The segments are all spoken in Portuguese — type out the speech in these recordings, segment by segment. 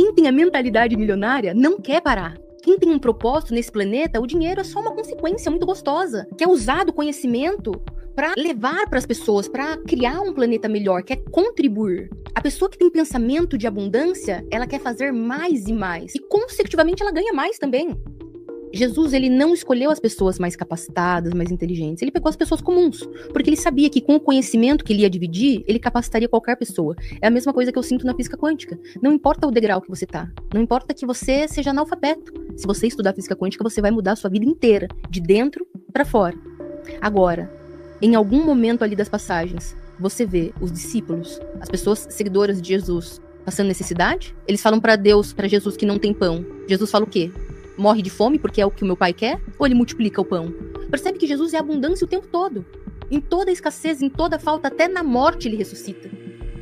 quem tem a mentalidade milionária não quer parar. Quem tem um propósito nesse planeta, o dinheiro é só uma consequência muito gostosa, que é usar do conhecimento para levar para as pessoas, para criar um planeta melhor, quer contribuir. A pessoa que tem pensamento de abundância, ela quer fazer mais e mais. E, consecutivamente, ela ganha mais também. Jesus, ele não escolheu as pessoas mais capacitadas, mais inteligentes. Ele pegou as pessoas comuns, porque ele sabia que com o conhecimento que ele ia dividir, ele capacitaria qualquer pessoa. É a mesma coisa que eu sinto na física quântica. Não importa o degrau que você tá, não importa que você seja analfabeto. Se você estudar física quântica, você vai mudar a sua vida inteira, de dentro para fora. Agora, em algum momento ali das passagens, você vê os discípulos, as pessoas seguidoras de Jesus, passando necessidade? Eles falam para Deus, para Jesus, que não tem pão. Jesus fala o quê? Morre de fome porque é o que o meu pai quer? Ou ele multiplica o pão? Percebe que Jesus é abundância o tempo todo. Em toda escassez, em toda falta, até na morte ele ressuscita.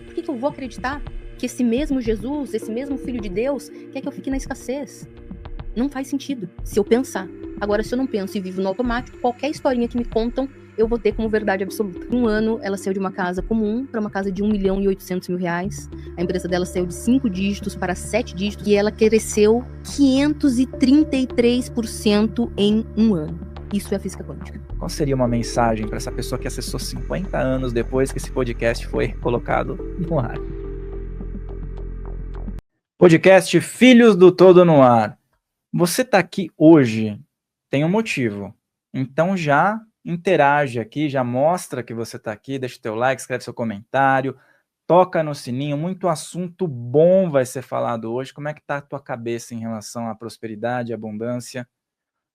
Por que eu vou acreditar que esse mesmo Jesus, esse mesmo Filho de Deus, quer que eu fique na escassez? Não faz sentido, se eu pensar. Agora, se eu não penso e vivo no automático, qualquer historinha que me contam, eu vou ter como verdade absoluta. Em um ano, ela saiu de uma casa comum para uma casa de R$1.800.000. A empresa dela saiu de 5 dígitos para 7 dígitos e ela cresceu 533% em um ano. Isso é a física quântica. Qual seria uma mensagem para essa pessoa que acessou 50 anos depois que esse podcast foi colocado no ar? Podcast Filhos do Todo no Ar. Você está aqui hoje, tem um motivo. Então já interage aqui, já mostra que você está aqui, deixa o teu like, escreve seu comentário, toca no sininho, muito assunto bom vai ser falado hoje. Como é que está a tua cabeça em relação à prosperidade, à abundância?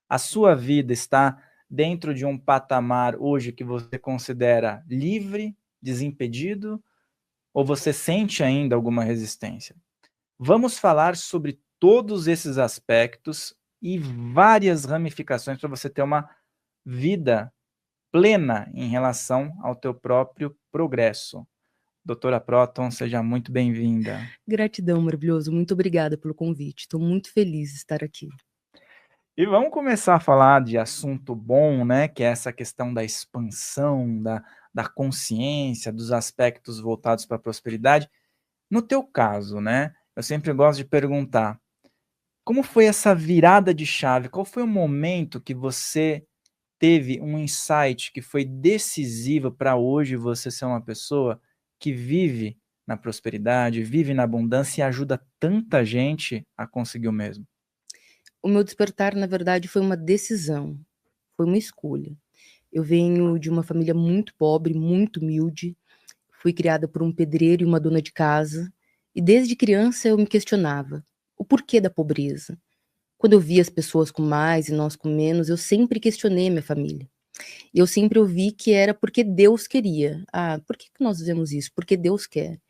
A sua vida está dentro de um patamar hoje que você considera livre, desimpedido, ou você sente ainda alguma resistência? Vamos falar sobre todos esses aspectos e várias ramificações para você ter uma vida plena em relação ao teu próprio progresso. Doutora Proton, seja muito bem-vinda. Gratidão, maravilhoso. Muito obrigada pelo convite. Estou muito feliz de estar aqui. E vamos começar a falar de assunto bom, né? Que é essa questão da expansão, da consciência, dos aspectos voltados para a prosperidade. No teu caso, né? Eu sempre gosto de perguntar, como foi essa virada de chave? Qual foi o momento que você teve um insight que foi decisivo para hoje você ser uma pessoa que vive na prosperidade, vive na abundância e ajuda tanta gente a conseguir o mesmo? O meu despertar, na verdade, foi uma decisão, foi uma escolha. Eu venho de uma família muito pobre, muito humilde, fui criada por um pedreiro e uma dona de casa, e desde criança eu me questionava o porquê da pobreza. Quando eu via as pessoas com mais e nós com menos, eu sempre questionei minha família. Eu sempre ouvi que era porque Deus queria. Ah, por que nós fizemos isso? Porque Deus quer.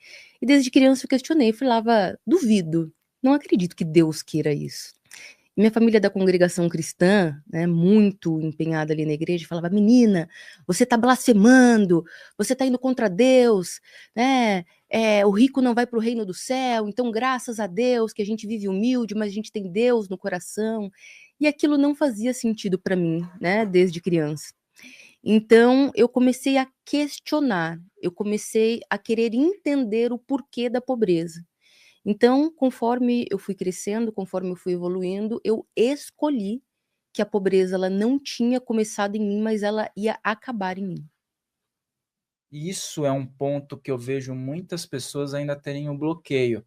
E desde criança eu questionei, falava, duvido, não acredito que Deus queira isso. Minha família da congregação cristã, né, muito empenhada ali na igreja, falava, menina, você está blasfemando, você está indo contra Deus, né? O rico não vai para o reino do céu, então graças a Deus que a gente vive humilde, mas a gente tem Deus no coração. E aquilo não fazia sentido para mim, né, desde criança. Então eu comecei a questionar, eu comecei a querer entender o porquê da pobreza. Então, conforme eu fui crescendo, conforme eu fui evoluindo, eu escolhi que a pobreza ela não tinha começado em mim, mas ela ia acabar em mim. Isso é um ponto que eu vejo muitas pessoas ainda terem um bloqueio,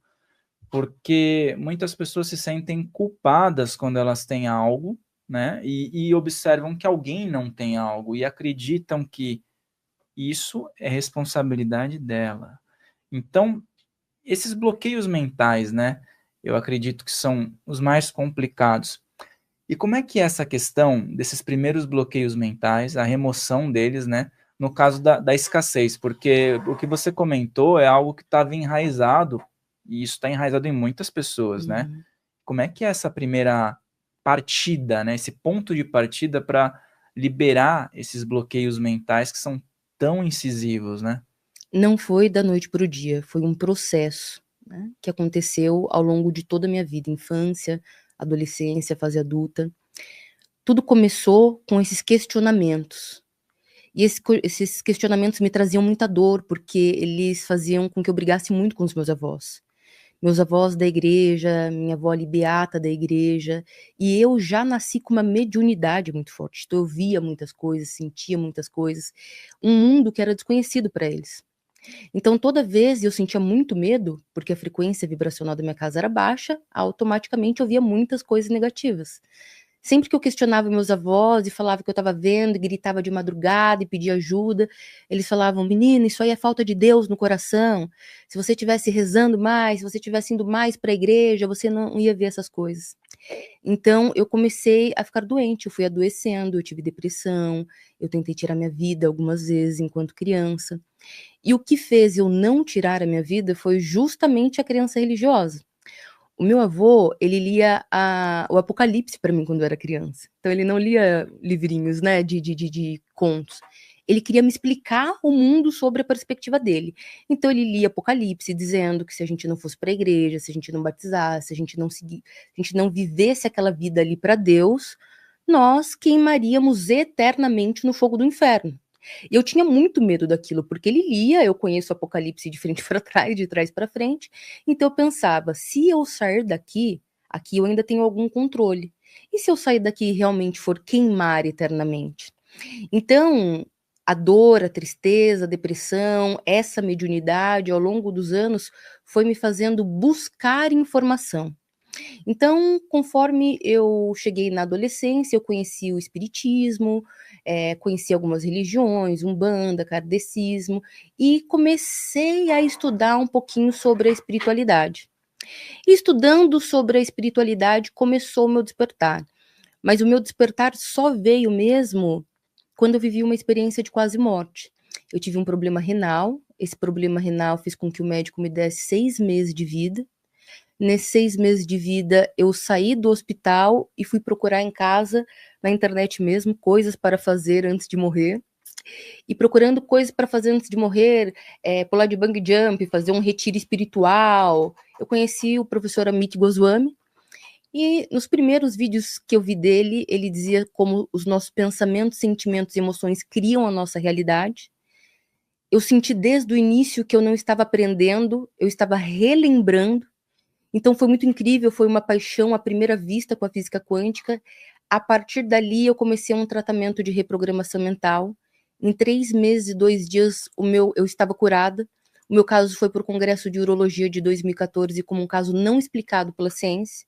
porque muitas pessoas se sentem culpadas quando elas têm algo, né? E observam que alguém não tem algo e acreditam que isso é responsabilidade dela. Então, esses bloqueios mentais, né? Eu acredito que são os mais complicados. E como é que é essa questão desses primeiros bloqueios mentais, a remoção deles, né? No caso da escassez, porque o que você comentou é algo que estava enraizado, e isso está enraizado em muitas pessoas, né? Como é que é essa primeira partida, né? Esse ponto de partida para liberar esses bloqueios mentais que são tão incisivos, né? Não foi da noite para o dia, foi um processo, né, que aconteceu ao longo de toda a minha vida, infância, adolescência, fase adulta. Tudo começou com esses questionamentos. E esses questionamentos me traziam muita dor, porque eles faziam com que eu brigasse muito com os meus avós. Meus avós da igreja, minha avó ali beata da igreja, e eu já nasci com uma mediunidade muito forte. Então eu via muitas coisas, sentia muitas coisas, um mundo que era desconhecido para eles. Então toda vez eu sentia muito medo, porque a frequência vibracional da minha casa era baixa, automaticamente eu via muitas coisas negativas. Sempre que eu questionava meus avós e falava que eu estava vendo, e gritava de madrugada e pedia ajuda, eles falavam: "Menina, isso aí é falta de Deus no coração. Se você tivesse rezando mais, se você tivesse indo mais para a igreja, você não ia ver essas coisas". Então eu comecei a ficar doente, eu fui adoecendo, eu tive depressão, eu tentei tirar minha vida algumas vezes enquanto criança. E o que fez eu não tirar a minha vida foi justamente a crença religiosa. O meu avô, ele lia o Apocalipse para mim quando eu era criança. Então ele não lia livrinhos, né, de contos. Ele queria me explicar o mundo sobre a perspectiva dele. Então ele lia Apocalipse dizendo que se a gente não fosse para a igreja, se a gente não batizasse, se a gente não vivesse aquela vida ali para Deus, nós queimaríamos eternamente no fogo do inferno. E eu tinha muito medo daquilo, porque ele lia, eu conheço o Apocalipse de frente para trás, de trás para frente, então eu pensava, se eu sair daqui, aqui eu ainda tenho algum controle. E se eu sair daqui e realmente for queimar eternamente? Então, a dor, a tristeza, a depressão, essa mediunidade, ao longo dos anos, foi me fazendo buscar informação. Então, conforme eu cheguei na adolescência, eu conheci o espiritismo, conheci algumas religiões, Umbanda, kardecismo, e comecei a estudar um pouquinho sobre a espiritualidade. E estudando sobre a espiritualidade, começou o meu despertar. Mas o meu despertar só veio mesmo quando eu vivi uma experiência de quase morte. Eu tive um problema renal, esse problema renal fez com que o médico me desse 6 meses de vida. Nesses 6 meses de vida, eu saí do hospital e fui procurar em casa, na internet mesmo, coisas para fazer antes de morrer. E procurando coisas para fazer antes de morrer, pular de bungee jump, fazer um retiro espiritual. Eu conheci o professor Amit Goswami, e nos primeiros vídeos que eu vi dele, ele dizia como os nossos pensamentos, sentimentos e emoções criam a nossa realidade. Eu senti desde o início que eu não estava aprendendo, eu estava relembrando. Então foi muito incrível, foi uma paixão à primeira vista com a física quântica. A partir dali eu comecei um tratamento de reprogramação mental. Em 3 meses e 2 dias eu estava curada. O meu caso foi para o Congresso de Urologia de 2014 como um caso não explicado pela ciência.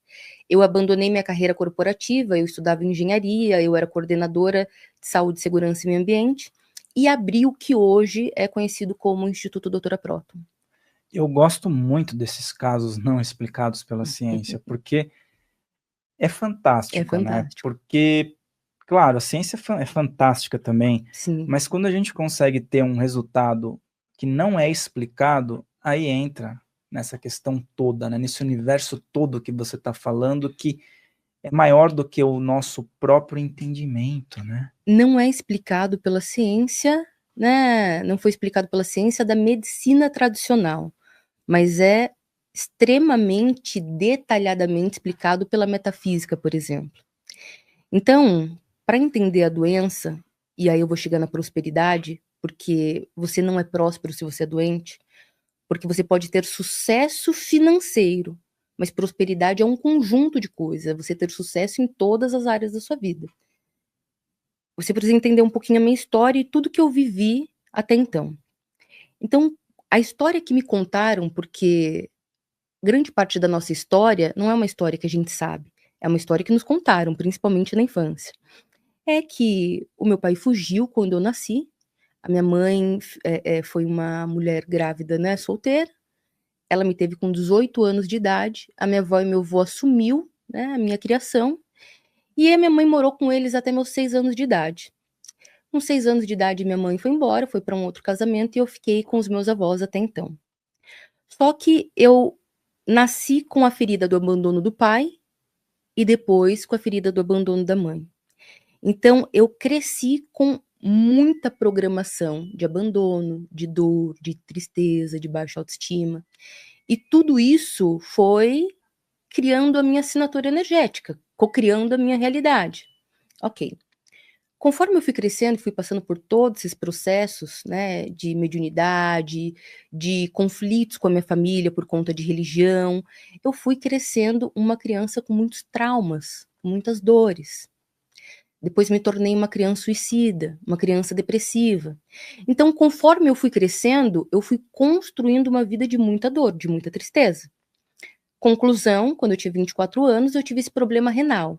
Eu abandonei minha carreira corporativa, eu estudava engenharia, eu era coordenadora de saúde, segurança e meio ambiente, e abri o que hoje é conhecido como Instituto Doutora Próton. Eu gosto muito desses casos não explicados pela ciência, porque é fantástico, né? fantástico. Porque, claro, a ciência é fantástica também, Sim. mas quando a gente consegue ter um resultado que não é explicado, aí entra nessa questão toda, né? Nesse universo todo que você está falando, que é maior do que o nosso próprio entendimento, né? Não é explicado pela ciência, né? Não foi explicado pela ciência da medicina tradicional, mas é extremamente detalhadamente explicado pela metafísica, por exemplo. Então, para entender a doença, e aí eu vou chegar na prosperidade, porque você não é próspero se você é doente, porque você pode ter sucesso financeiro, mas prosperidade é um conjunto de coisas, é você ter sucesso em todas as áreas da sua vida. Você precisa entender um pouquinho a minha história e tudo que eu vivi até então. Então, a história que me contaram, porque grande parte da nossa história não é uma história que a gente sabe, é uma história que nos contaram, principalmente na infância. É que o meu pai fugiu quando eu nasci, a minha mãe foi uma mulher grávida, né, solteira, ela me teve com 18 anos de idade, a minha avó e meu avô assumiu, né, a minha criação, e a minha mãe morou com eles até meus 6 anos de idade. Com 6 anos de idade, minha mãe foi embora, foi para um outro casamento e eu fiquei com os meus avós até então. Só que eu nasci com a ferida do abandono do pai e depois com a ferida do abandono da mãe. Então eu cresci com muita programação de abandono, de dor, de tristeza, de baixa autoestima. E tudo isso foi criando a minha assinatura energética, cocriando a minha realidade. Ok. Conforme eu fui crescendo, fui passando por todos esses processos, né, de mediunidade, de conflitos com a minha família por conta de religião, eu fui crescendo uma criança com muitos traumas, com muitas dores. Depois me tornei uma criança suicida, uma criança depressiva. Então, conforme eu fui crescendo, eu fui construindo uma vida de muita dor, de muita tristeza. Conclusão, quando eu tinha 24 anos, eu tive esse problema renal.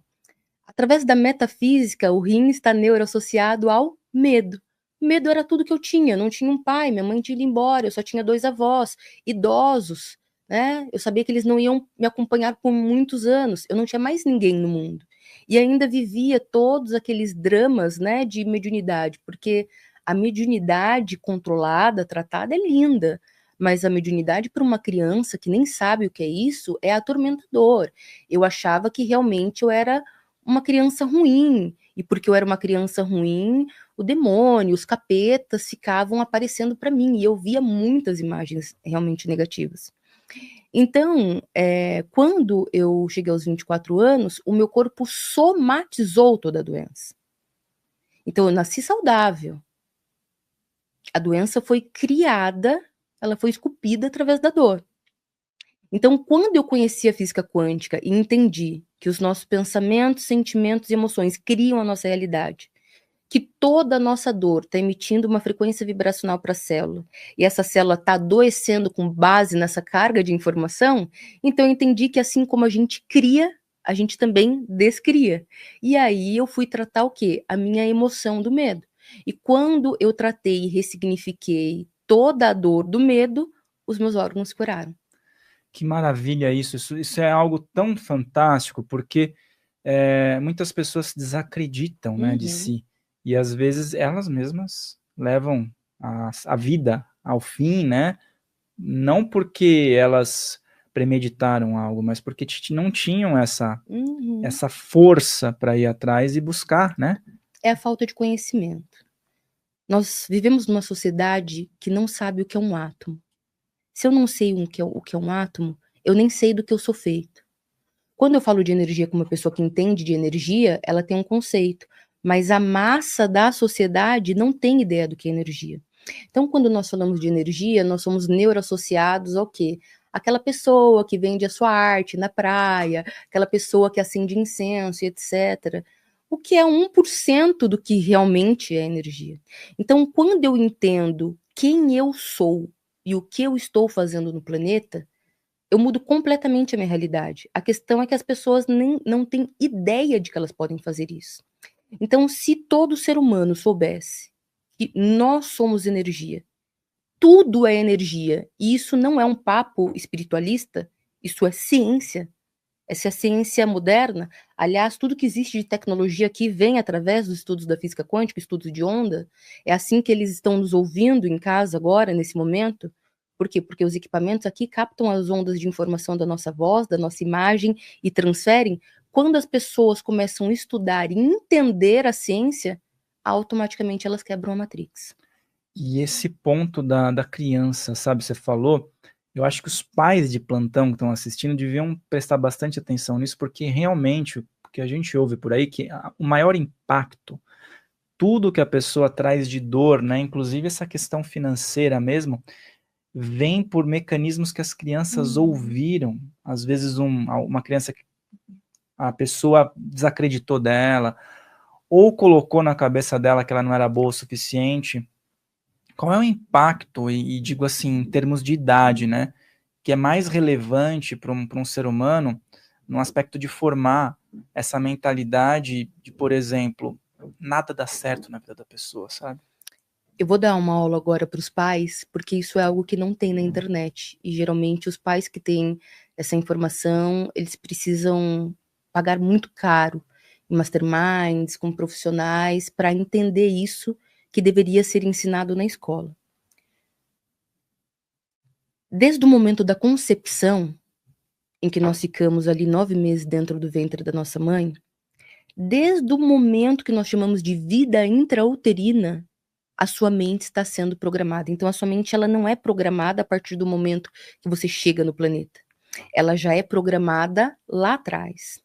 Através da metafísica, o rim está neuroassociado ao medo. Medo era tudo que eu tinha. Eu não tinha um pai, minha mãe tinha ido embora, eu só tinha 2 avós, idosos, né? Eu sabia que eles não iam me acompanhar por muitos anos. Eu não tinha mais ninguém no mundo. E ainda vivia todos aqueles dramas, né, de mediunidade, porque a mediunidade controlada, tratada, é linda, mas a mediunidade para uma criança que nem sabe o que é isso é atormentador. Eu achava que realmente eu era uma criança ruim, e porque eu era uma criança ruim, o demônio, os capetas ficavam aparecendo para mim, e eu via muitas imagens realmente negativas. Então, quando eu cheguei aos 24 anos, o meu corpo somatizou toda a doença. Então, eu nasci saudável. A doença foi criada, ela foi esculpida através da dor. Então, quando eu conheci a física quântica e entendi que os nossos pensamentos, sentimentos e emoções criam a nossa realidade, que toda a nossa dor está emitindo uma frequência vibracional para a célula, e essa célula está adoecendo com base nessa carga de informação, então eu entendi que assim como a gente cria, a gente também descria. E aí eu fui tratar o quê? A minha emoção do medo. E quando eu tratei e ressignifiquei toda a dor do medo, os meus órgãos se curaram. Que maravilha isso é algo tão fantástico, porque muitas pessoas se desacreditam, né, de si, e às vezes elas mesmas levam a vida ao fim, né, não porque elas premeditaram algo, mas porque não tinham essa força para ir atrás e buscar, né? É a falta de conhecimento. Nós vivemos numa sociedade que não sabe o que é um átomo. Se eu não sei o que é um átomo, eu nem sei do que eu sou feito. Quando eu falo de energia com uma pessoa que entende de energia, ela tem um conceito, mas a massa da sociedade não tem ideia do que é energia. Então, quando nós falamos de energia, nós somos neuroassociados ao quê? Aquela pessoa que vende a sua arte na praia, aquela pessoa que acende incenso e etc. O que é 1% do que realmente é energia. Então, quando eu entendo quem eu sou e o que eu estou fazendo no planeta, eu mudo completamente a minha realidade. A questão é que as pessoas não têm ideia de que elas podem fazer isso. Então, se todo ser humano soubesse que nós somos energia, tudo é energia, e isso não é um papo espiritualista, isso é ciência. Essa é a ciência moderna. Aliás, tudo que existe de tecnologia aqui vem através dos estudos da física quântica, estudos de onda. É assim que eles estão nos ouvindo em casa agora, nesse momento. Por quê? Porque os equipamentos aqui captam as ondas de informação da nossa voz, da nossa imagem e transferem. Quando as pessoas começam a estudar e entender a ciência, automaticamente elas quebram a Matrix. E esse ponto da criança, sabe, você falou, eu acho que os pais de plantão que estão assistindo deviam prestar bastante atenção nisso, porque realmente o que a gente ouve por aí, que o maior impacto, tudo que a pessoa traz de dor, né, inclusive essa questão financeira mesmo, vem por mecanismos que as crianças ouviram. Às vezes uma criança, a pessoa desacreditou dela, ou colocou na cabeça dela que ela não era boa o suficiente. Qual é o impacto, e digo assim, em termos de idade, né, que é mais relevante para um ser humano no aspecto de formar essa mentalidade de, por exemplo, nada dá certo na vida da pessoa, sabe? Eu vou dar uma aula agora para os pais, porque isso é algo que não tem na internet. E geralmente os pais que têm essa informação, eles precisam pagar muito caro em masterminds, com profissionais, para entender isso que deveria ser ensinado na escola. Desde o momento da concepção, em que nós ficamos ali 9 meses dentro do ventre da nossa mãe, desde o momento que nós chamamos de vida intrauterina, a sua mente está sendo programada. Então, a sua mente ela não é programada a partir do momento que você chega no planeta. Ela já é programada lá atrás.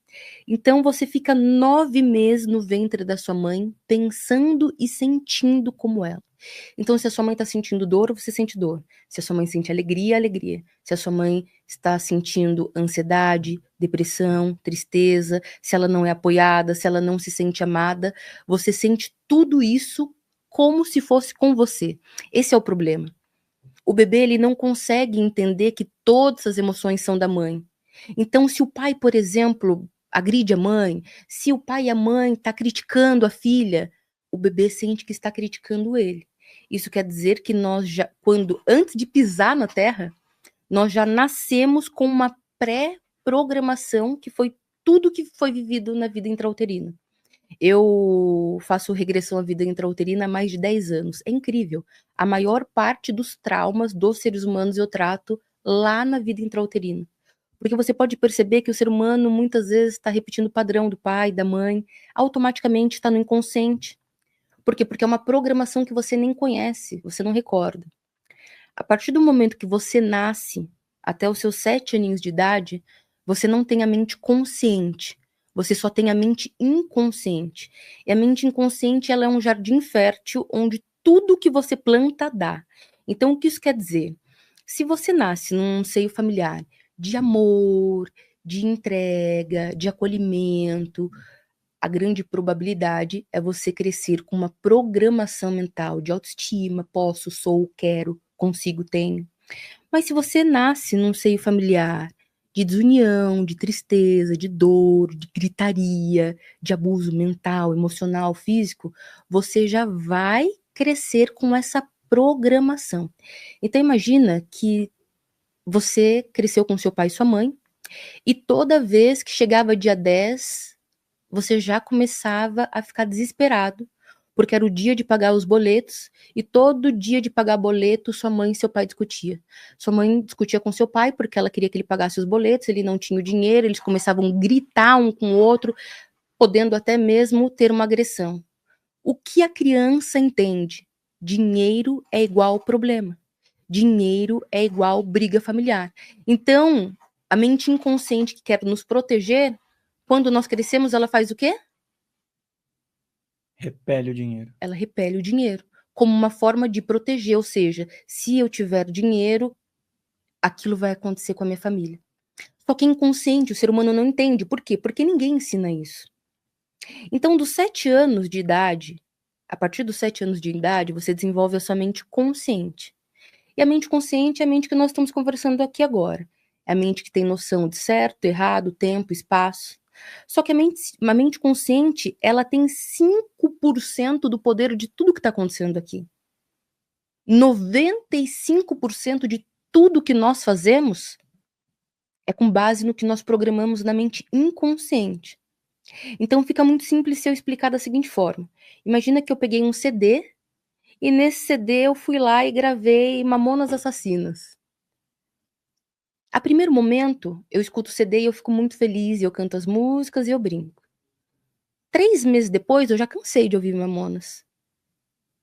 Então você fica 9 meses no ventre da sua mãe, pensando e sentindo como ela. Então, se a sua mãe está sentindo dor, você sente dor. Se a sua mãe sente alegria, alegria. Se a sua mãe está sentindo ansiedade, depressão, tristeza, se ela não é apoiada, se ela não se sente amada, você sente tudo isso como se fosse com você. Esse é o problema. O bebê, ele não consegue entender que todas as emoções são da mãe. Então, se o pai, por exemplo, agride a mãe, se o pai e a mãe estão criticando a filha, o bebê sente que está criticando ele. Isso quer dizer que nós já, antes de pisar na Terra, nós já nascemos com uma pré-programação que foi tudo que foi vivido na vida intrauterina. Eu faço regressão à vida intrauterina há mais de 10 anos. É incrível. A maior parte dos traumas dos seres humanos eu trato lá na vida intrauterina. Porque você pode perceber que o ser humano muitas vezes está repetindo o padrão do pai, da mãe, automaticamente está no inconsciente. Por quê? Porque é uma programação que você nem conhece, você não recorda. A partir do momento que você nasce, até os seus 7 aninhos de idade, você não tem a mente consciente, você só tem a mente inconsciente. E a mente inconsciente, ela é um jardim fértil onde tudo que você planta dá. Então, o que isso quer dizer? Se você nasce num seio familiar de amor, de entrega, de acolhimento, a grande probabilidade é você crescer com uma programação mental de autoestima, posso, sou, quero, consigo, tenho. Mas se você nasce num seio familiar de desunião, de tristeza, de dor, de gritaria, de abuso mental, emocional, físico, você já vai crescer com essa programação. Então imagina que você cresceu com seu pai e sua mãe, e toda vez que chegava dia 10, você já começava a ficar desesperado, porque era o dia de pagar os boletos, e todo dia de pagar boleto, sua mãe e seu pai discutia. Sua mãe discutia com seu pai, porque ela queria que ele pagasse os boletos, ele não tinha o dinheiro, eles começavam a gritar um com o outro, podendo até mesmo ter uma agressão. O que a criança entende? Dinheiro é igual problema. Dinheiro é igual briga familiar. Então, a mente inconsciente que quer nos proteger, quando nós crescemos, ela faz o quê? Repele o dinheiro. Ela repele o dinheiro, como uma forma de proteger, ou seja, se eu tiver dinheiro, aquilo vai acontecer com a minha família. Só que é inconsciente, o ser humano não entende. Por quê? Porque ninguém ensina isso. Então, dos 7 anos de idade, a partir dos 7 anos de idade, você desenvolve a sua mente consciente. E a mente consciente é a mente que nós estamos conversando aqui agora. É a mente que tem noção de certo, errado, tempo, espaço. Só que a mente consciente, ela tem 5% do poder de tudo que está acontecendo aqui. 95% de tudo que nós fazemos é com base no que nós programamos na mente inconsciente. Então fica muito simples se eu explicar da seguinte forma. Imagina que eu peguei um CD e nesse CD eu fui lá e gravei Mamonas Assassinas. A primeiro momento, eu escuto o CD e eu fico muito feliz, e eu canto as músicas e eu brinco. 3 meses depois, eu já cansei de ouvir Mamonas.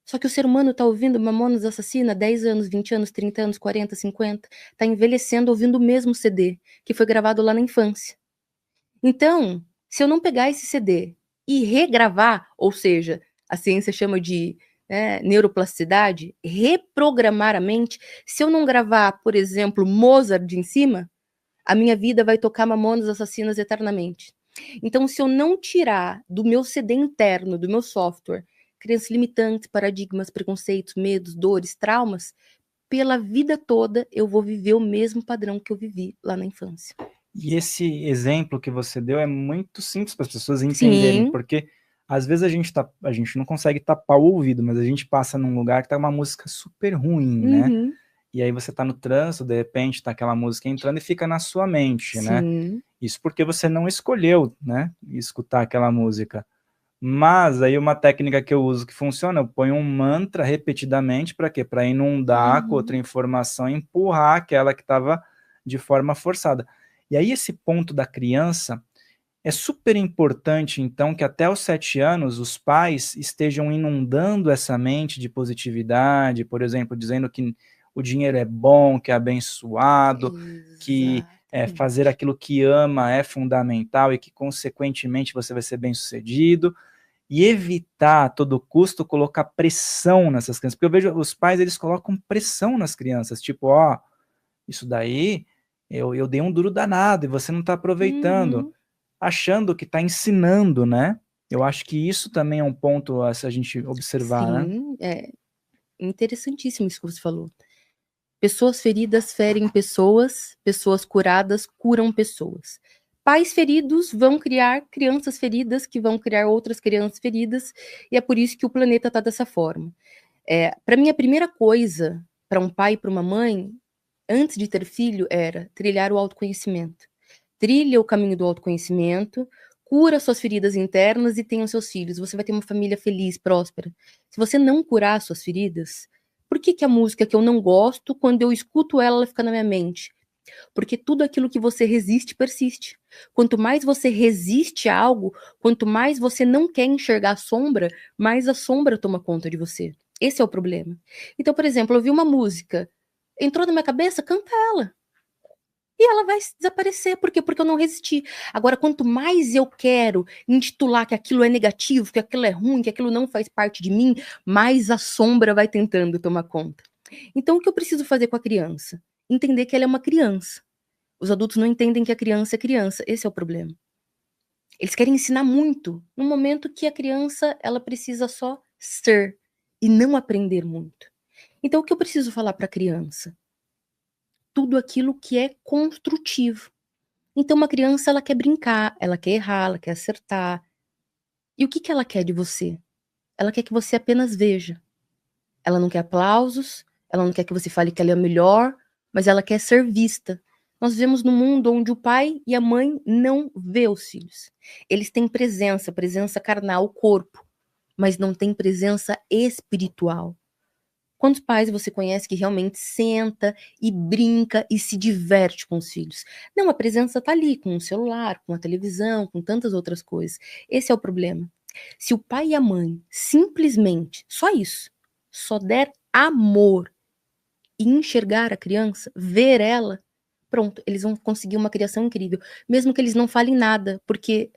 Só que o ser humano tá ouvindo Mamonas Assassina 10 anos, 20 anos, 30 anos, 40, 50. Tá envelhecendo ouvindo o mesmo CD, que foi gravado lá na infância. Então, se eu não pegar esse CD e regravar, ou seja, a ciência chama de neuroplasticidade, reprogramar a mente, se eu não gravar, por exemplo, Mozart em cima, a minha vida vai tocar Mamonas Assassinas eternamente. Então, se eu não tirar do meu CD interno, do meu software, crenças limitantes, paradigmas, preconceitos, medos, dores, traumas, pela vida toda eu vou viver o mesmo padrão que eu vivi lá na infância. E esse exemplo que você deu é muito simples para as pessoas entenderem, porque às vezes a gente não consegue tapar o ouvido, mas a gente passa num lugar que tá uma música super ruim, né? E aí você tá no trânsito, de repente tá aquela música entrando e fica na sua mente, né? Isso porque você não escolheu, né, escutar aquela música. Mas aí uma técnica que eu uso que funciona, eu ponho um mantra repetidamente, para quê? Para inundar com outra informação e empurrar aquela que estava de forma forçada. E aí esse ponto da criança é super importante, então, que até os 7 anos os pais estejam inundando essa mente de positividade, por exemplo, dizendo que o dinheiro é bom, que é abençoado, que Sim. fazer aquilo que ama é fundamental e que, consequentemente, você vai ser bem-sucedido, e evitar a todo custo colocar pressão nessas crianças, porque eu vejo os pais, eles colocam pressão nas crianças, tipo, ó, isso daí eu dei um duro danado e você não está aproveitando, Uhum. achando que está ensinando, né? Eu acho que isso também é um ponto a se a gente observar, né? Sim, é interessantíssimo isso que você falou. Pessoas feridas ferem pessoas, pessoas curadas curam pessoas. Pais feridos vão criar crianças feridas, que vão criar outras crianças feridas, e é por isso que o planeta está dessa forma. Para mim, a primeira coisa para um pai e para uma mãe, antes de ter filho, era trilhar o autoconhecimento. Trilha o caminho do autoconhecimento, cura suas feridas internas e tenha os seus filhos. Você vai ter uma família feliz, próspera. Se você não curar suas feridas, por que que a música que eu não gosto, quando eu escuto ela, ela fica na minha mente? Porque tudo aquilo que você resiste, persiste. Quanto mais você resiste a algo, quanto mais você não quer enxergar a sombra, mais a sombra toma conta de você. Esse é o problema. Então, por exemplo, eu ouvi uma música, entrou na minha cabeça, canta ela. E ela vai desaparecer. Por quê? Porque eu não resisti. Agora, quanto mais eu quero intitular que aquilo é negativo, que aquilo é ruim, que aquilo não faz parte de mim, mais a sombra vai tentando tomar conta. Então, o que eu preciso fazer com a criança? Entender que ela é uma criança. Os adultos não entendem que a criança é criança. Esse é o problema. Eles querem ensinar muito, no momento que a criança ela precisa só ser e não aprender muito. Então, o que eu preciso falar para a criança? Tudo aquilo que é construtivo. Então, uma criança, ela quer brincar, ela quer errar, ela quer acertar. E o que que ela quer de você? Ela quer que você apenas veja. Ela não quer aplausos, ela não quer que você fale que ela é a melhor, mas ela quer ser vista. Nós vivemos num mundo onde o pai e a mãe não vê os filhos. Eles têm presença, presença carnal, corpo, mas não têm presença espiritual. Quantos pais você conhece que realmente senta e brinca e se diverte com os filhos? Não, a presença está ali, com o celular, com a televisão, com tantas outras coisas. Esse é o problema. Se o pai e a mãe simplesmente, só isso, só der amor e enxergar a criança, ver ela, pronto, eles vão conseguir uma criação incrível. Mesmo que eles não falem nada, porque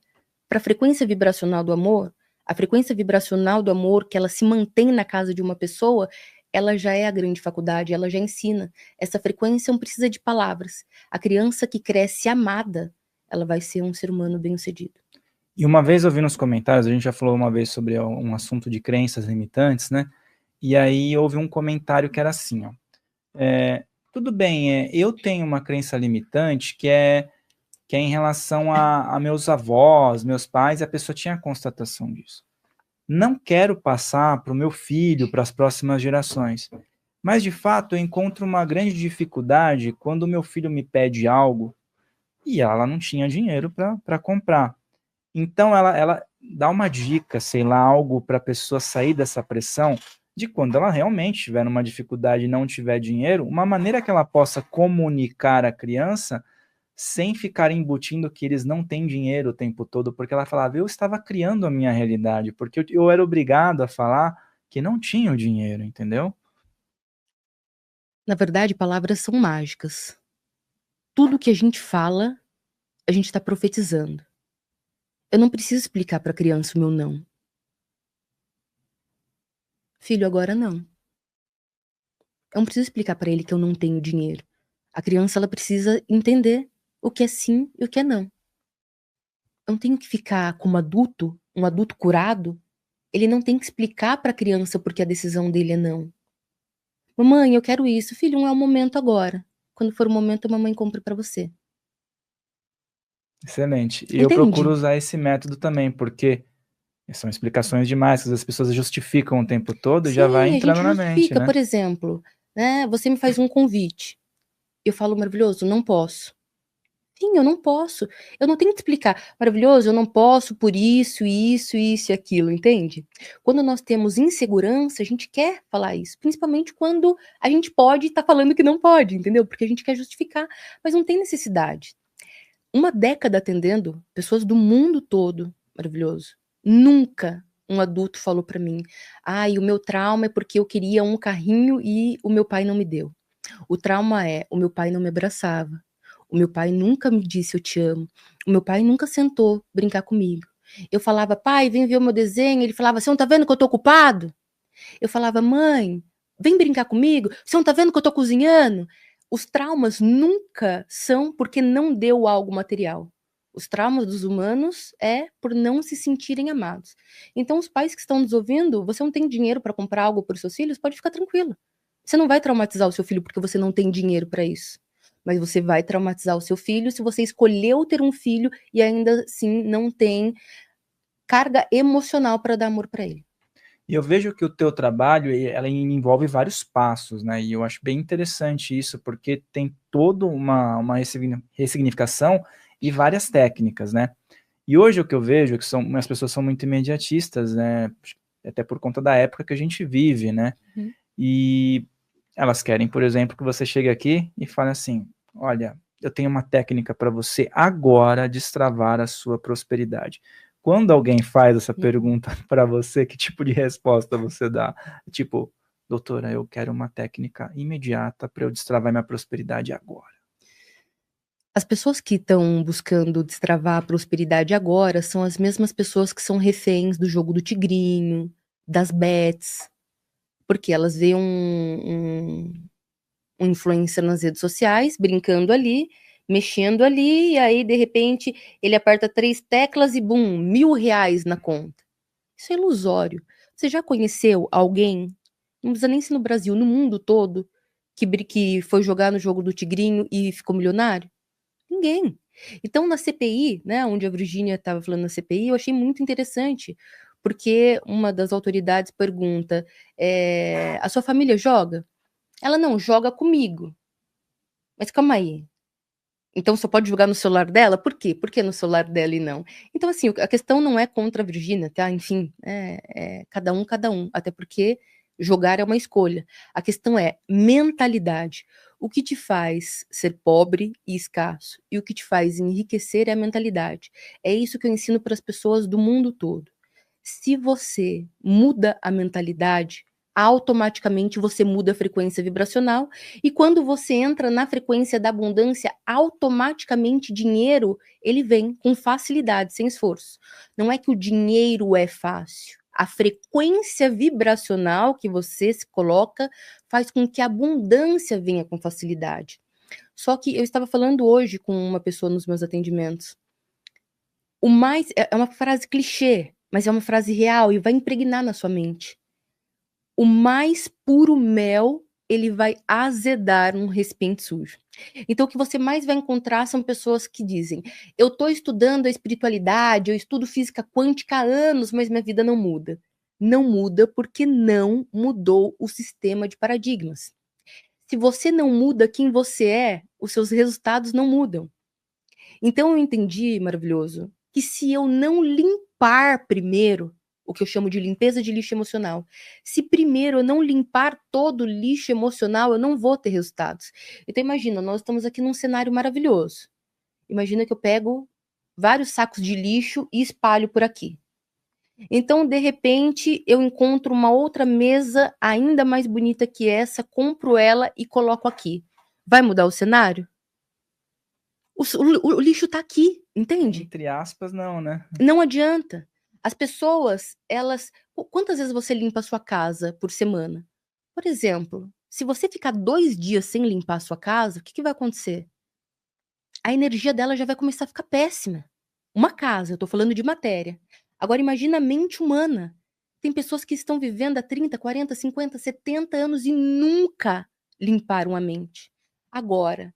para a frequência vibracional do amor, a frequência vibracional do amor que ela se mantém na casa de uma pessoa, ela já é a grande faculdade, ela já ensina. Essa frequência não precisa de palavras. A criança que cresce amada, ela vai ser um ser humano bem-sucedido. E uma vez eu vi nos comentários, a gente já falou uma vez sobre um assunto de crenças limitantes, né? E aí houve um comentário que era assim, ó. Tudo bem, eu tenho uma crença limitante que é em relação a meus avós, meus pais, e a pessoa tinha a constatação disso. Não quero passar para o meu filho, para as próximas gerações. Mas, de fato, eu encontro uma grande dificuldade quando o meu filho me pede algo e ela não tinha dinheiro para comprar. Então, ela dá uma dica, sei lá, algo para a pessoa sair dessa pressão de quando ela realmente tiver numa dificuldade e não tiver dinheiro, uma maneira que ela possa comunicar à criança sem ficar embutindo que eles não têm dinheiro o tempo todo, porque ela falava, eu estava criando a minha realidade, porque eu era obrigado a falar que não tinha o dinheiro, entendeu? Na verdade, palavras são mágicas. Tudo que a gente fala, a gente está profetizando. Eu não preciso explicar para a criança o meu não. Filho, agora não. Eu não preciso explicar para ele que eu não tenho dinheiro. A criança, ela precisa entender o que é sim e o que é não. Eu não tenho que ficar como adulto, um adulto curado, ele não tem que explicar para a criança porque a decisão dele é não. Mamãe, eu quero isso. Filho, não é o momento agora. Quando for o momento, a mamãe compra para você. Excelente. E eu procuro Entende? usar esse método também, porque são explicações demais, que as pessoas justificam o tempo todo e já vai Sim, a gente entrando na mente, justifica. né? Por exemplo, né, você me faz um convite. Eu falo, maravilhoso, não posso. Sim, eu não posso. Eu não tenho que explicar. Maravilhoso, eu não posso por isso, isso, isso e aquilo, entende? Quando nós temos insegurança, a gente quer falar isso. Principalmente quando a gente pode estar falando que não pode, entendeu? Porque a gente quer justificar, mas não tem necessidade. Uma década atendendo pessoas do mundo todo, maravilhoso. Nunca um adulto falou pra mim: "Ai, o meu trauma é porque eu queria um carrinho e o meu pai não me deu. O trauma é, o meu pai não me abraçava. O meu pai nunca me disse eu te amo. O meu pai nunca sentou brincar comigo. Eu falava, pai, vem ver o meu desenho. Ele falava, você não tá vendo que eu tô ocupado? Eu falava, mãe, vem brincar comigo. Você não tá vendo que eu tô cozinhando? Os traumas nunca são porque não deu algo material. Os traumas dos humanos é por não se sentirem amados. Então, os pais que estão nos ouvindo, você não tem dinheiro para comprar algo para os seus filhos, pode ficar tranquilo. Você não vai traumatizar o seu filho porque você não tem dinheiro para isso. Mas você vai traumatizar o seu filho se você escolheu ter um filho e ainda assim não tem carga emocional para dar amor para ele. E eu vejo que o teu trabalho, ela envolve vários passos, né? E eu acho bem interessante isso, porque tem toda uma ressignificação e várias técnicas, né? E hoje o que eu vejo é que as pessoas são muito imediatistas, né? Até por conta da época que a gente vive, né? Uhum. E elas querem, por exemplo, que você chegue aqui e fale assim, olha, eu tenho uma técnica para você agora destravar a sua prosperidade. Quando alguém faz essa pergunta para você, que tipo de resposta você dá? Tipo, doutora, eu quero uma técnica imediata para eu destravar minha prosperidade agora. As pessoas que estão buscando destravar a prosperidade agora são as mesmas pessoas que são reféns do jogo do tigrinho, das bets, porque elas veem um influencer nas redes sociais, brincando ali, mexendo ali, e aí, de repente, ele aperta 3 teclas e, bum, R$1.000 na conta. Isso é ilusório. Você já conheceu alguém, não precisa nem ser no Brasil, no mundo todo, que foi jogar no jogo do tigrinho e ficou milionário? Ninguém. Então, na CPI, né, onde a Virgínia estava falando na CPI, eu achei muito interessante, porque uma das autoridades pergunta, a sua família joga? Ela não joga comigo. Mas calma aí. Então só pode jogar no celular dela? Por quê? Por que no celular dela e não? Então, assim, a questão não é contra a Virgínia, tá? Enfim, cada um, cada um. Até porque jogar é uma escolha. A questão é mentalidade. O que te faz ser pobre e escasso e o que te faz enriquecer é a mentalidade. É isso que eu ensino para as pessoas do mundo todo. Se você muda a mentalidade, automaticamente você muda a frequência vibracional e quando você entra na frequência da abundância, automaticamente dinheiro, ele vem com facilidade, sem esforço. Não é que o dinheiro é fácil. A frequência vibracional que você se coloca faz com que a abundância venha com facilidade. Só que eu estava falando hoje com uma pessoa nos meus atendimentos. É uma frase clichê, mas é uma frase real e vai impregnar na sua mente. O mais puro mel, ele vai azedar um recipiente sujo. Então, o que você mais vai encontrar são pessoas que dizem: eu estou estudando a espiritualidade, eu estudo física quântica há anos, mas minha vida não muda. Não muda porque não mudou o sistema de paradigmas. Se você não muda quem você é, os seus resultados não mudam. Então, eu entendi, maravilhoso, que se eu não limpar primeiro, o que eu chamo de limpeza de lixo emocional. Se primeiro eu não limpar todo o lixo emocional, eu não vou ter resultados. Então imagina, nós estamos aqui num cenário maravilhoso. Imagina que eu pego vários sacos de lixo e espalho por aqui. Então, de repente, eu encontro uma outra mesa ainda mais bonita que essa, compro ela e coloco aqui. Vai mudar o cenário? O lixo tá aqui, entende? Entre aspas, não, né? Não adianta. As pessoas, elas... Quantas vezes você limpa a sua casa por semana? Por exemplo, se você ficar 2 dias sem limpar a sua casa, o que vai acontecer? A energia dela já vai começar a ficar péssima. Uma casa, eu tô falando de matéria. Agora imagina a mente humana. Tem pessoas que estão vivendo há 30, 40, 50, 70 anos e nunca limparam a mente. Agora,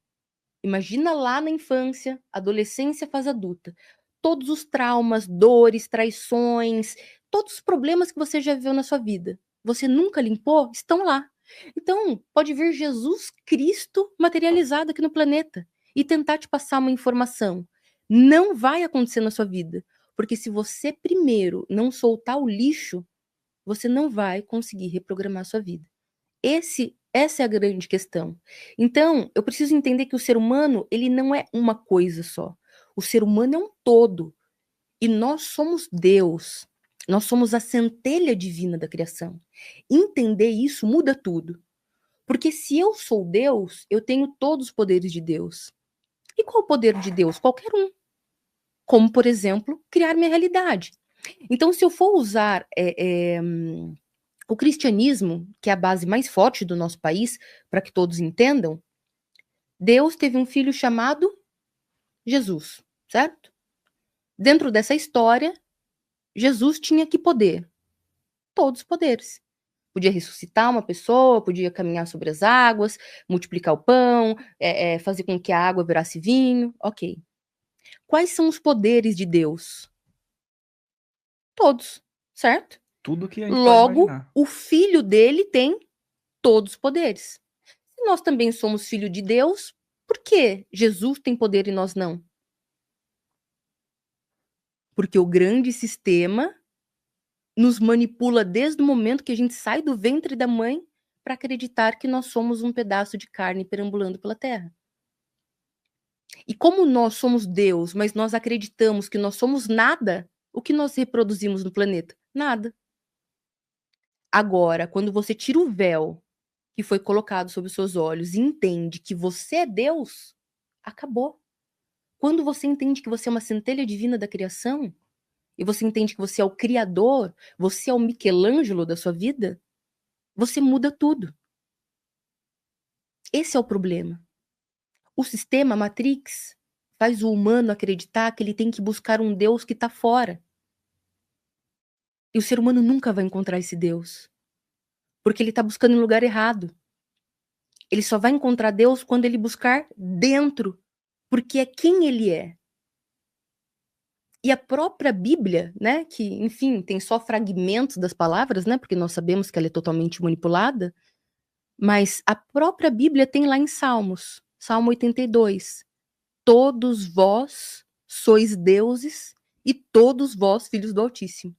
imagina lá na infância, adolescência, fase adulta. Todos os traumas, dores, traições, todos os problemas que você já viveu na sua vida. Você nunca limpou? Estão lá. Então, pode vir Jesus Cristo materializado aqui no planeta e tentar te passar uma informação. Não vai acontecer na sua vida. Porque se você primeiro não soltar o lixo, você não vai conseguir reprogramar a sua vida. Essa é a grande questão. Então, eu preciso entender que o ser humano, ele não é uma coisa só. O ser humano é um todo. E nós somos Deus. Nós somos a centelha divina da criação. Entender isso muda tudo. Porque se eu sou Deus, eu tenho todos os poderes de Deus. E qual o poder de Deus? Qualquer um. Como, por exemplo, criar minha realidade. Então, se eu for usar o cristianismo, que é a base mais forte do nosso país, para que todos entendam, Deus teve um filho chamado Jesus, certo? Dentro dessa história, Jesus tinha que poder? Todos os poderes. Podia ressuscitar uma pessoa, podia caminhar sobre as águas, multiplicar o pão, fazer com que a água virasse vinho, ok. Quais são os poderes de Deus? Todos, certo? Tudo que a gente pode Logo, imaginar. o filho dele tem todos os poderes. Se nós também somos filho de Deus, por que Jesus tem poder e nós não? Porque o grande sistema nos manipula desde o momento que a gente sai do ventre da mãe para acreditar que nós somos um pedaço de carne perambulando pela terra. E como nós somos Deus, mas nós acreditamos que nós somos nada, o que nós reproduzimos no planeta? Nada. Agora, quando você tira o véu que foi colocado sobre os seus olhos e entende que você é Deus, acabou. Quando você entende que você é uma centelha divina da criação, e você entende que você é o criador, você é o Michelangelo da sua vida, você muda tudo. Esse é o problema. O sistema Matrix faz o humano acreditar que ele tem que buscar um Deus que está fora. E o ser humano nunca vai encontrar esse Deus. Porque ele está buscando em lugar errado. Ele só vai encontrar Deus quando ele buscar dentro. Porque é quem ele é. E a própria Bíblia, né, que, enfim, tem só fragmentos das palavras, né, porque nós sabemos que ela é totalmente manipulada, mas a própria Bíblia tem lá em Salmos, Salmo 82. Todos vós sois deuses e todos vós filhos do Altíssimo.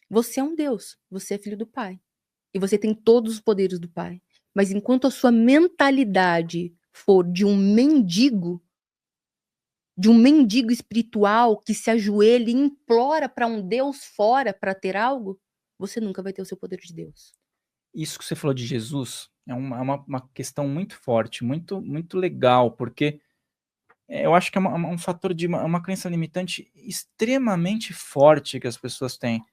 Você é um Deus, você é filho do Pai. E você tem todos os poderes do Pai. Mas enquanto a sua mentalidade for de um mendigo espiritual que se ajoelha e implora para um Deus fora para ter algo, você nunca vai ter o seu poder de Deus. Isso que você falou de Jesus é uma questão muito forte, muito, muito legal, porque eu acho que é um fator de uma crença limitante extremamente forte que as pessoas têm.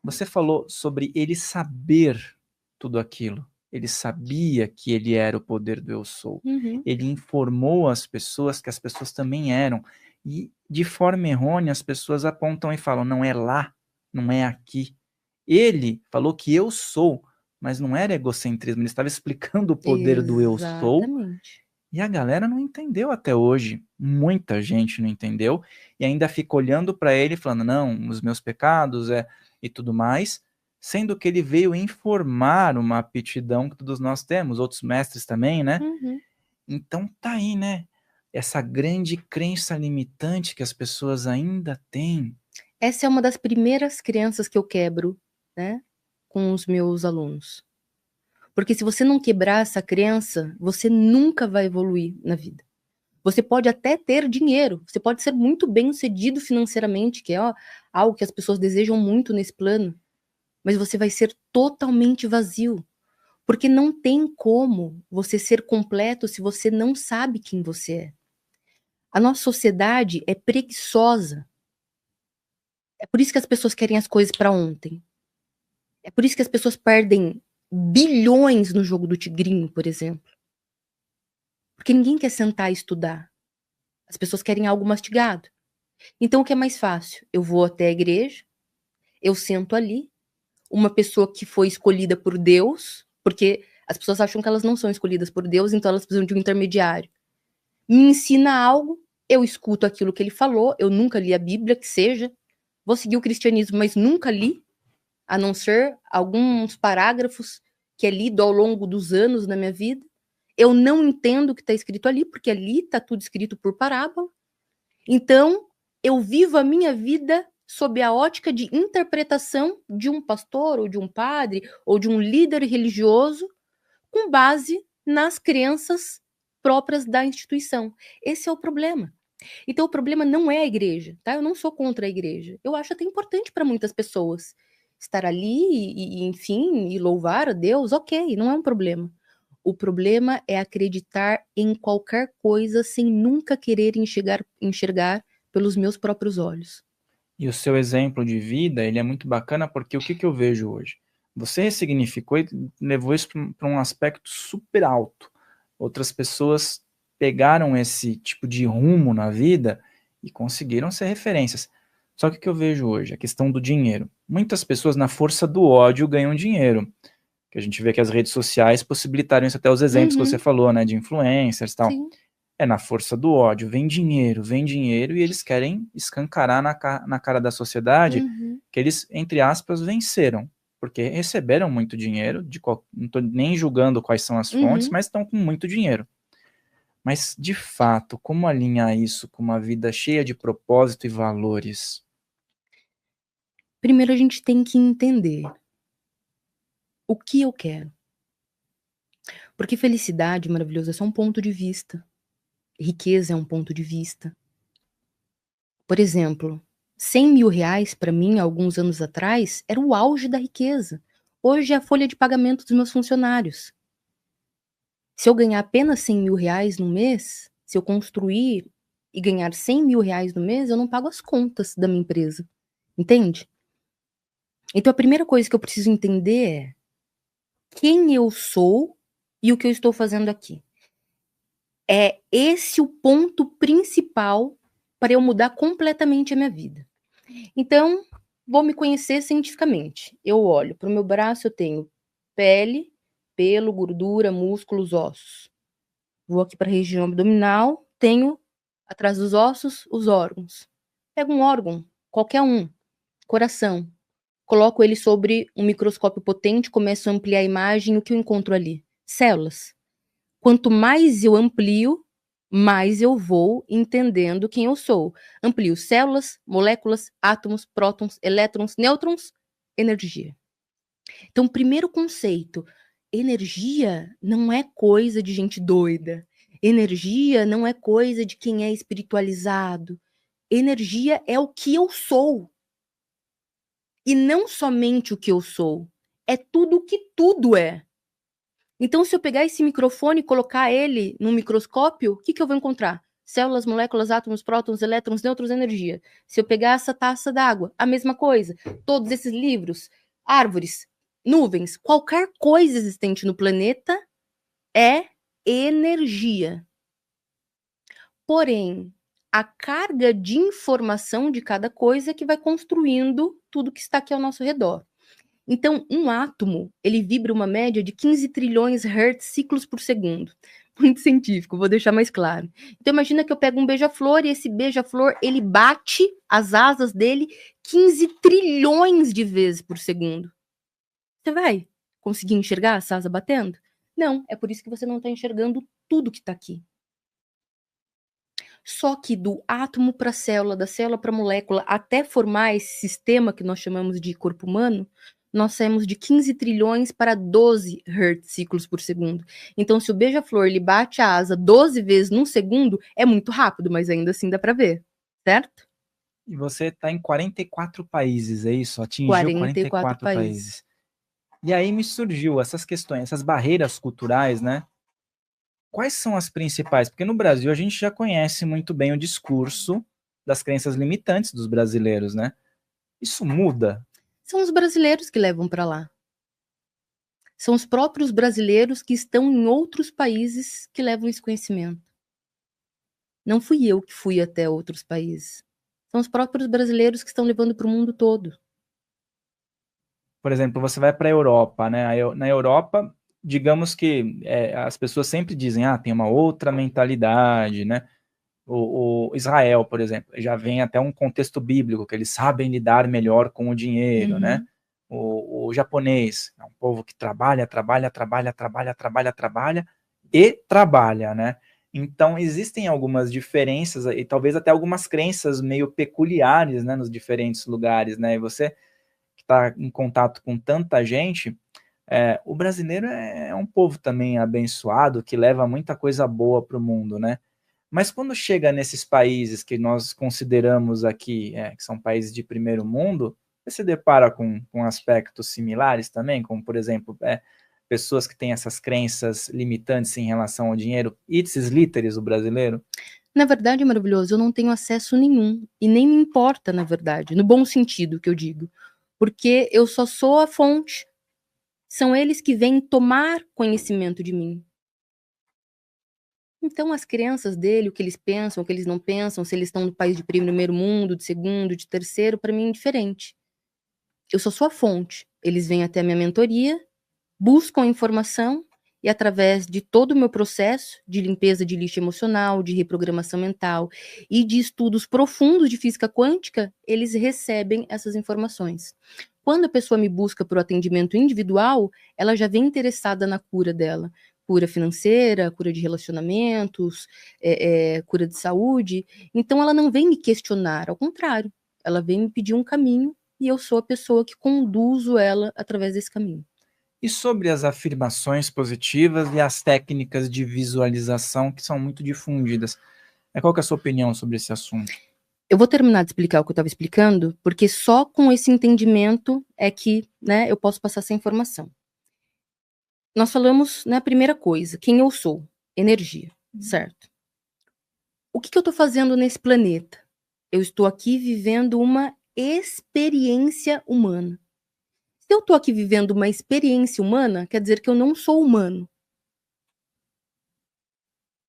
Você falou sobre ele saber tudo aquilo. Ele sabia que ele era o poder do eu sou. Uhum. Ele informou as pessoas que as pessoas também eram. E, de forma errônea, as pessoas apontam e falam, não é lá, não é aqui. Ele falou que eu sou, mas não era egocentrismo. Ele estava explicando o poder do eu sou. Exatamente. E a galera não entendeu até hoje. Muita gente não entendeu. E ainda fica olhando para ele falando, não, os meus pecados e tudo mais, sendo que ele veio informar uma aptidão que todos nós temos, outros mestres também, né? Uhum. Então tá aí, né? Essa grande crença limitante que as pessoas ainda têm. Essa é uma das primeiras crenças que eu quebro, né, com os meus alunos. Porque se você não quebrar essa crença, você nunca vai evoluir na vida. Você pode até ter dinheiro, você pode ser muito bem-sucedido financeiramente, que é algo que as pessoas desejam muito nesse plano, mas você vai ser totalmente vazio, porque não tem como você ser completo se você não sabe quem você é. A nossa sociedade é preguiçosa. É por isso que as pessoas querem as coisas para ontem. É por isso que as pessoas perdem bilhões no jogo do tigrinho, por exemplo. Porque ninguém quer sentar e estudar. As pessoas querem algo mastigado. Então, o que é mais fácil? Eu vou até a igreja, eu sento ali, uma pessoa que foi escolhida por Deus, porque as pessoas acham que elas não são escolhidas por Deus, então elas precisam de um intermediário. Me ensina algo, eu escuto aquilo que ele falou, eu nunca li a Bíblia, que seja, vou seguir o cristianismo, mas nunca li, a não ser alguns parágrafos que é lido ao longo dos anos na minha vida. Eu não entendo o que está escrito ali, porque ali está tudo escrito por parábola. Então, eu vivo a minha vida sob a ótica de interpretação de um pastor, ou de um padre, ou de um líder religioso, com base nas crenças próprias da instituição. Esse é o problema. Então, o problema não é a igreja, tá? Eu não sou contra a igreja. Eu acho até importante para muitas pessoas estar ali enfim, e louvar a Deus, ok, não é um problema. O problema é acreditar em qualquer coisa sem nunca querer enxergar pelos meus próprios olhos. E o seu exemplo de vida, ele é muito bacana porque o que eu vejo hoje? Você ressignificou e levou isso para um aspecto super alto. Outras pessoas pegaram esse tipo de rumo na vida e conseguiram ser referências. Só que o que eu vejo hoje? A questão do dinheiro. Muitas pessoas, na força do ódio, ganham dinheiro. Que a gente vê que as redes sociais possibilitaram isso, até os exemplos que você falou, né? De influencers e tal. Sim. É na força do ódio. Vem dinheiro, e eles querem escancarar na cara da sociedade que eles, entre aspas, venceram. Porque receberam muito dinheiro, não estou nem julgando quais são as fontes, mas estão com muito dinheiro. Mas, de fato, como alinhar isso com uma vida cheia de propósito e valores? Primeiro a gente tem que entender o que eu quero. Porque felicidade, maravilhoso, é só um ponto de vista. Riqueza é um ponto de vista. Por exemplo, 100 mil reais para mim, alguns anos atrás, era o auge da riqueza. Hoje é a folha de pagamento dos meus funcionários. Se eu ganhar apenas 100 mil reais no mês, se eu construir e ganhar 100 mil reais no mês, eu não pago as contas da minha empresa. Entende? Então a primeira coisa que eu preciso entender é quem eu sou e o que eu estou fazendo aqui. É esse o ponto principal para eu mudar completamente a minha vida. Então, vou me conhecer cientificamente. Eu olho para o meu braço, eu tenho pele, pelo, gordura, músculos, ossos. Vou aqui para a região abdominal, tenho atrás dos ossos os órgãos. Pego um órgão, qualquer um, coração. Coloco ele sobre um microscópio potente, começo a ampliar a imagem, o que eu encontro ali? Células. Quanto mais eu amplio, mais eu vou entendendo quem eu sou. Amplio células, moléculas, átomos, prótons, elétrons, nêutrons, energia. Então, primeiro conceito, energia não é coisa de gente doida. Energia não é coisa de quem é espiritualizado. Energia é o que eu sou. E não somente o que eu sou, é tudo o que tudo é. Então, se eu pegar esse microfone e colocar ele num microscópio, o que eu vou encontrar? Células, moléculas, átomos, prótons, elétrons, nêutrons, energia. Se eu pegar essa taça d'água, a mesma coisa. Todos esses livros, árvores, nuvens, qualquer coisa existente no planeta é energia. Porém, a carga de informação de cada coisa é que vai construindo tudo que está aqui ao nosso redor. Então, um átomo, ele vibra uma média de 15 trilhões Hz ciclos por segundo. Muito científico, vou deixar mais claro. Então, imagina que eu pego um beija-flor e esse beija-flor, ele bate as asas dele 15 trilhões de vezes por segundo. Você vai conseguir enxergar essa asa batendo? Não, é por isso que você não está enxergando tudo que está aqui. Só que do átomo para a célula, da célula para a molécula, até formar esse sistema que nós chamamos de corpo humano, nós saímos de 15 trilhões para 12 Hz ciclos por segundo. Então, se o beija-flor ele bate a asa 12 vezes num segundo, é muito rápido, mas ainda assim dá para ver, certo? E você está em 44 países, é isso? Atingiu 44 países. E aí me surgiu essas questões, essas barreiras culturais, né? Quais são as principais? Porque no Brasil a gente já conhece muito bem o discurso das crenças limitantes dos brasileiros, né? Isso muda? São os brasileiros que levam para lá. São os próprios brasileiros que estão em outros países que levam esse conhecimento. Não fui eu que fui até outros países. São os próprios brasileiros que estão levando para o mundo todo. Por exemplo, você vai para a Europa, né? Na Europa, digamos que as pessoas sempre dizem, tem uma outra mentalidade, né? O Israel, por exemplo, já vem até um contexto bíblico, que eles sabem lidar melhor com o dinheiro, né? O japonês é um povo que trabalha e trabalha, né? Então, existem algumas diferenças e talvez até algumas crenças meio peculiares, né, nos diferentes lugares, né? E você que está em contato com tanta gente, o brasileiro é um povo também abençoado, que leva muita coisa boa para o mundo, né? Mas quando chega nesses países que nós consideramos aqui, que são países de primeiro mundo, você se depara com aspectos similares também, como, por exemplo, pessoas que têm essas crenças limitantes em relação ao dinheiro, ipsis literis, o brasileiro? Na verdade, maravilhoso, eu não tenho acesso nenhum, e nem me importa, na verdade, no bom sentido que eu digo, porque eu só sou a fonte, são eles que vêm tomar conhecimento de mim. Então, as crenças dele, o que eles pensam, o que eles não pensam, se eles estão no país de primeiro mundo, de segundo, de terceiro, para mim é indiferente. Eu só sou a fonte. Eles vêm até a minha mentoria, buscam a informação e, através de todo o meu processo de limpeza de lixo emocional, de reprogramação mental e de estudos profundos de física quântica, eles recebem essas informações. Quando a pessoa me busca por atendimento individual, ela já vem interessada na cura dela. Cura financeira, cura de relacionamentos, cura de saúde. Então, ela não vem me questionar, ao contrário, ela vem me pedir um caminho e eu sou a pessoa que conduzo ela através desse caminho. E sobre as afirmações positivas e as técnicas de visualização que são muito difundidas? Qual que é a sua opinião sobre esse assunto? Eu vou terminar de explicar o que eu estava explicando, porque só com esse entendimento é que, né, eu posso passar essa informação. Nós falamos na primeira coisa, quem eu sou, energia, certo? O que eu estou fazendo nesse planeta? Eu estou aqui vivendo uma experiência humana. Se eu estou aqui vivendo uma experiência humana, quer dizer que eu não sou humano.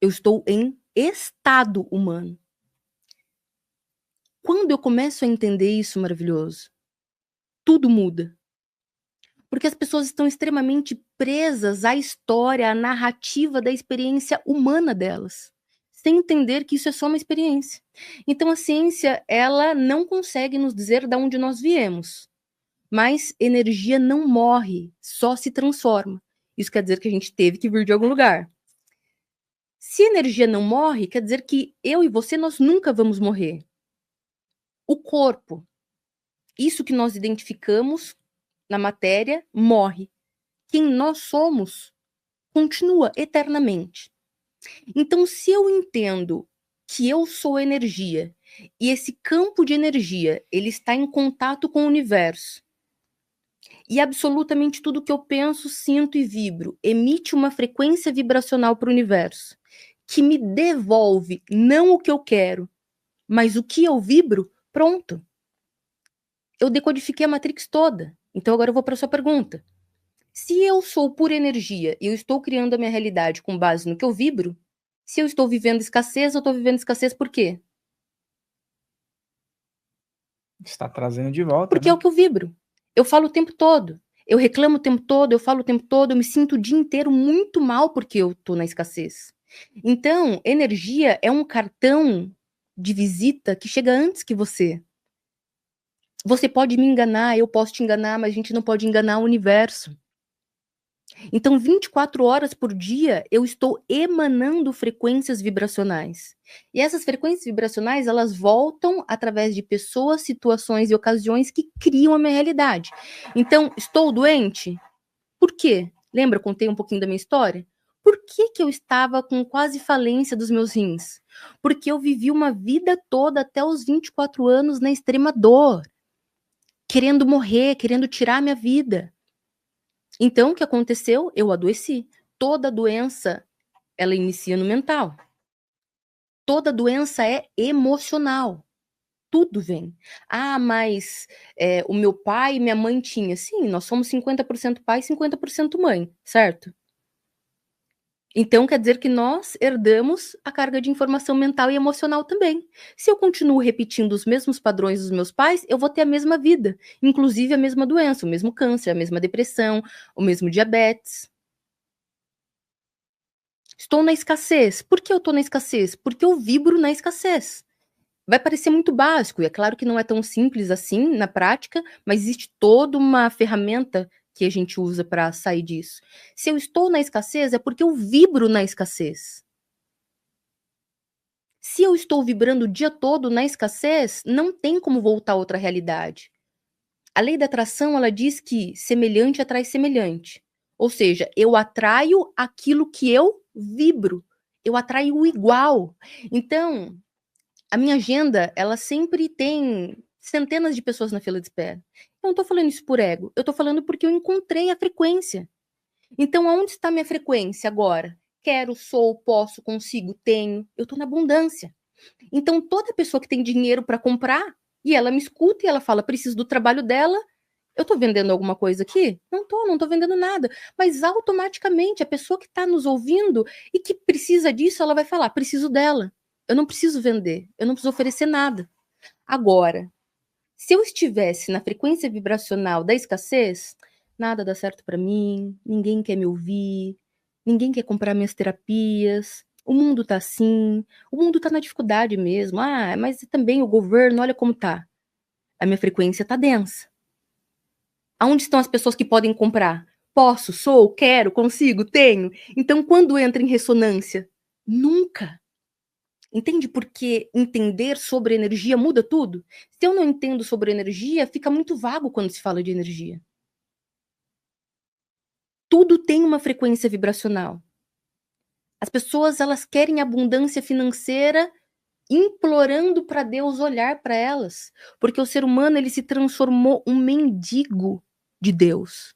Eu estou em estado humano. Quando eu começo a entender isso maravilhoso, tudo muda. Porque as pessoas estão extremamente presas à história, à narrativa da experiência humana delas, sem entender que isso é só uma experiência. Então a ciência, ela não consegue nos dizer de onde nós viemos, mas energia não morre, só se transforma. Isso quer dizer que a gente teve que vir de algum lugar. Se energia não morre, quer dizer que eu e você, nós nunca vamos morrer. O corpo, isso que nós identificamos na matéria, morre. Quem nós somos continua eternamente. Então, se eu entendo que eu sou energia e esse campo de energia ele está em contato com o universo e absolutamente tudo que eu penso, sinto e vibro emite uma frequência vibracional para o universo que me devolve não o que eu quero, mas o que eu vibro, pronto. Eu decodifiquei a Matrix toda. Então agora eu vou para a sua pergunta. Se eu sou pura energia e eu estou criando a minha realidade com base no que eu vibro, se eu estou vivendo escassez, eu estou vivendo escassez por quê? Está trazendo de volta, Porque né? é o que eu vibro. Eu falo o tempo todo. Eu reclamo o tempo todo, eu falo o tempo todo, eu me sinto o dia inteiro muito mal porque eu estou na escassez. Então, energia é um cartão de visita que chega antes que você. Você pode me enganar, eu posso te enganar, mas a gente não pode enganar o universo. Então, 24 horas por dia, eu estou emanando frequências vibracionais. E essas frequências vibracionais, elas voltam através de pessoas, situações e ocasiões que criam a minha realidade. Então, estou doente? Por quê? Lembra, eu contei um pouquinho da minha história? Por que eu estava com quase falência dos meus rins? Porque eu vivi uma vida toda até os 24 anos na extrema dor, querendo morrer, querendo tirar a minha vida. Então, o que aconteceu? Eu adoeci. Toda doença, ela inicia no mental. Toda doença é emocional. Tudo vem. Ah, mas o meu pai e minha mãe tinha. Sim, nós somos 50% pai e 50% mãe, certo? Então, quer dizer que nós herdamos a carga de informação mental e emocional também. Se eu continuo repetindo os mesmos padrões dos meus pais, eu vou ter a mesma vida, inclusive a mesma doença, o mesmo câncer, a mesma depressão, o mesmo diabetes. Estou na escassez. Por que eu estou na escassez? Porque eu vibro na escassez. Vai parecer muito básico, e é claro que não é tão simples assim na prática, mas existe toda uma ferramenta que a gente usa para sair disso. Se eu estou na escassez, é porque eu vibro na escassez. Se eu estou vibrando o dia todo na escassez, não tem como voltar a outra realidade. A lei da atração, ela diz que semelhante atrai semelhante. Ou seja, eu atraio aquilo que eu vibro. Eu atraio o igual. Então, a minha agenda, ela sempre tem centenas de pessoas na fila de espera. Eu não estou falando isso por ego. Eu estou falando porque eu encontrei a frequência. Então, aonde está minha frequência agora? Quero, sou, posso, consigo, tenho. Eu estou na abundância. Então, toda pessoa que tem dinheiro para comprar, e ela me escuta e ela fala, preciso do trabalho dela, eu estou vendendo alguma coisa aqui? Não estou vendendo nada. Mas automaticamente, a pessoa que está nos ouvindo e que precisa disso, ela vai falar, preciso dela. Eu não preciso vender, eu não preciso oferecer nada. Agora, se eu estivesse na frequência vibracional da escassez, nada dá certo para mim, ninguém quer me ouvir, ninguém quer comprar minhas terapias, o mundo tá assim, o mundo tá na dificuldade mesmo. Ah, mas também o governo, olha como tá. A minha frequência tá densa. Aonde estão as pessoas que podem comprar? Posso, sou, quero, consigo, tenho. Então, quando entra em ressonância? Nunca. Entende? Porque entender sobre energia muda tudo. Se eu não entendo sobre energia, fica muito vago quando se fala de energia. Tudo tem uma frequência vibracional. As pessoas, elas querem abundância financeira implorando para Deus olhar para elas, porque o ser humano, ele se transformou um mendigo de Deus.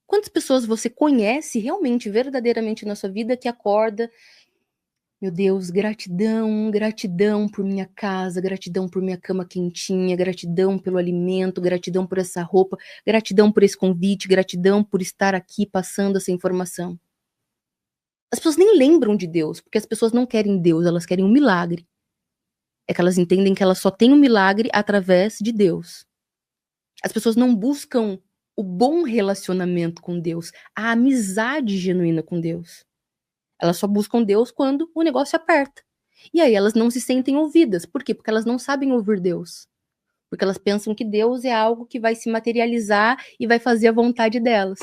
Quantas pessoas você conhece realmente, verdadeiramente na sua vida que acorda, meu Deus, gratidão, gratidão por minha casa, gratidão por minha cama quentinha, gratidão pelo alimento, gratidão por essa roupa, gratidão por esse convite, gratidão por estar aqui passando essa informação. As pessoas nem lembram de Deus, porque as pessoas não querem Deus, elas querem um milagre. É que elas entendem que elas só têm um milagre através de Deus. As pessoas não buscam o bom relacionamento com Deus, a amizade genuína com Deus. Elas só buscam Deus quando o negócio aperta. E aí elas não se sentem ouvidas. Por quê? Porque elas não sabem ouvir Deus. Porque elas pensam que Deus é algo que vai se materializar e vai fazer a vontade delas.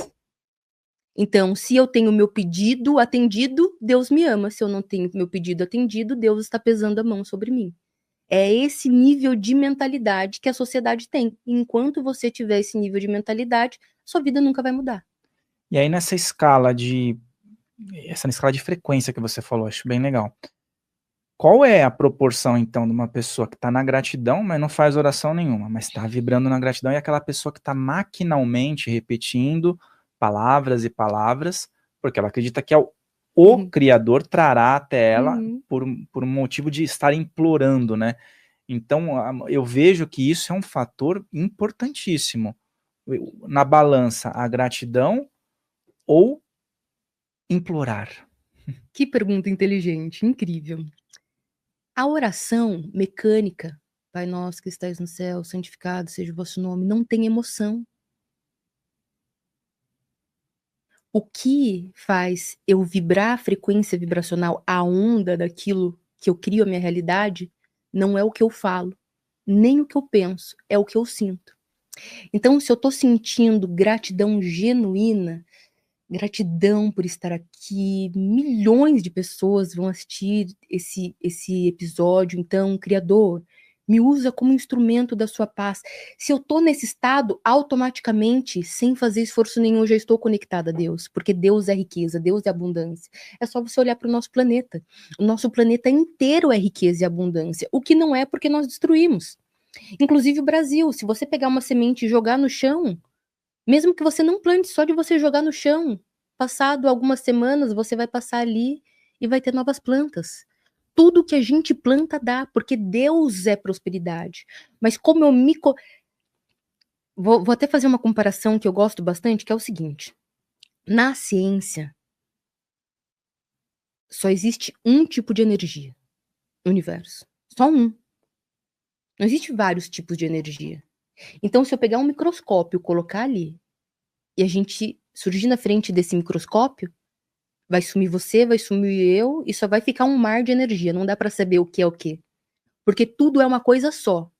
Então, se eu tenho meu pedido atendido, Deus me ama. Se eu não tenho meu pedido atendido, Deus está pesando a mão sobre mim. É esse nível de mentalidade que a sociedade tem. Enquanto você tiver esse nível de mentalidade, sua vida nunca vai mudar. E aí nessa escala de frequência que você falou, acho bem legal. Qual é a proporção, então, de uma pessoa que está na gratidão, mas não faz oração nenhuma, mas está vibrando na gratidão, e aquela pessoa que está maquinalmente repetindo palavras e palavras, porque ela acredita que o Criador trará até ela por um motivo de estar implorando, né? Então, eu vejo que isso é um fator importantíssimo. Na balança, a gratidão ou implorar. Que pergunta inteligente, incrível. A oração mecânica, Pai nosso que estais no céu, santificado seja o vosso nome, não tem emoção. O que faz eu vibrar a frequência vibracional, a onda daquilo que eu crio a minha realidade, não é o que eu falo, nem o que eu penso, é o que eu sinto. Então, se eu tô sentindo gratidão genuína, gratidão por estar aqui, milhões de pessoas vão assistir esse episódio, então, Criador, me usa como instrumento da sua paz. Se eu tô nesse estado, automaticamente, sem fazer esforço nenhum, eu já estou conectada a Deus, porque Deus é riqueza, Deus é abundância. É só você olhar para o nosso planeta. O nosso planeta inteiro é riqueza e abundância, o que não é porque nós destruímos. Inclusive o Brasil, se você pegar uma semente e jogar no chão, mesmo que você não plante, só de você jogar no chão, passado algumas semanas, você vai passar ali e vai ter novas plantas. Tudo que a gente planta dá, porque Deus é prosperidade. Mas como eu me... Vou até fazer uma comparação que eu gosto bastante, que é o seguinte. Na ciência, só existe um tipo de energia no universo. Só um. Não existe vários tipos de energia. Então, se eu pegar um microscópio, colocar ali, e a gente surgir na frente desse microscópio, vai sumir você, vai sumir eu, e só vai ficar um mar de energia. Não dá pra saber o que é o que. Porque tudo é uma coisa só.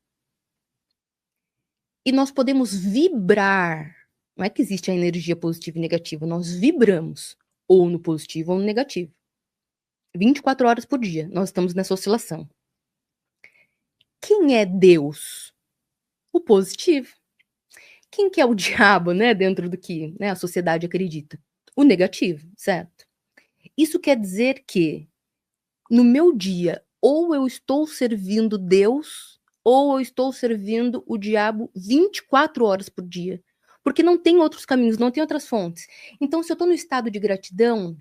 E nós podemos vibrar. Não é que existe a energia positiva e negativa. Nós vibramos. Ou no positivo ou no negativo. 24 horas por dia. Nós estamos nessa oscilação. Quem é Deus? O positivo. Quem que é o diabo, né? Dentro do que, né, a sociedade acredita? O negativo, certo? Isso quer dizer que no meu dia, ou eu estou servindo Deus, ou eu estou servindo o diabo 24 horas por dia. Porque não tem outros caminhos, não tem outras fontes. Então, se eu estou no estado de gratidão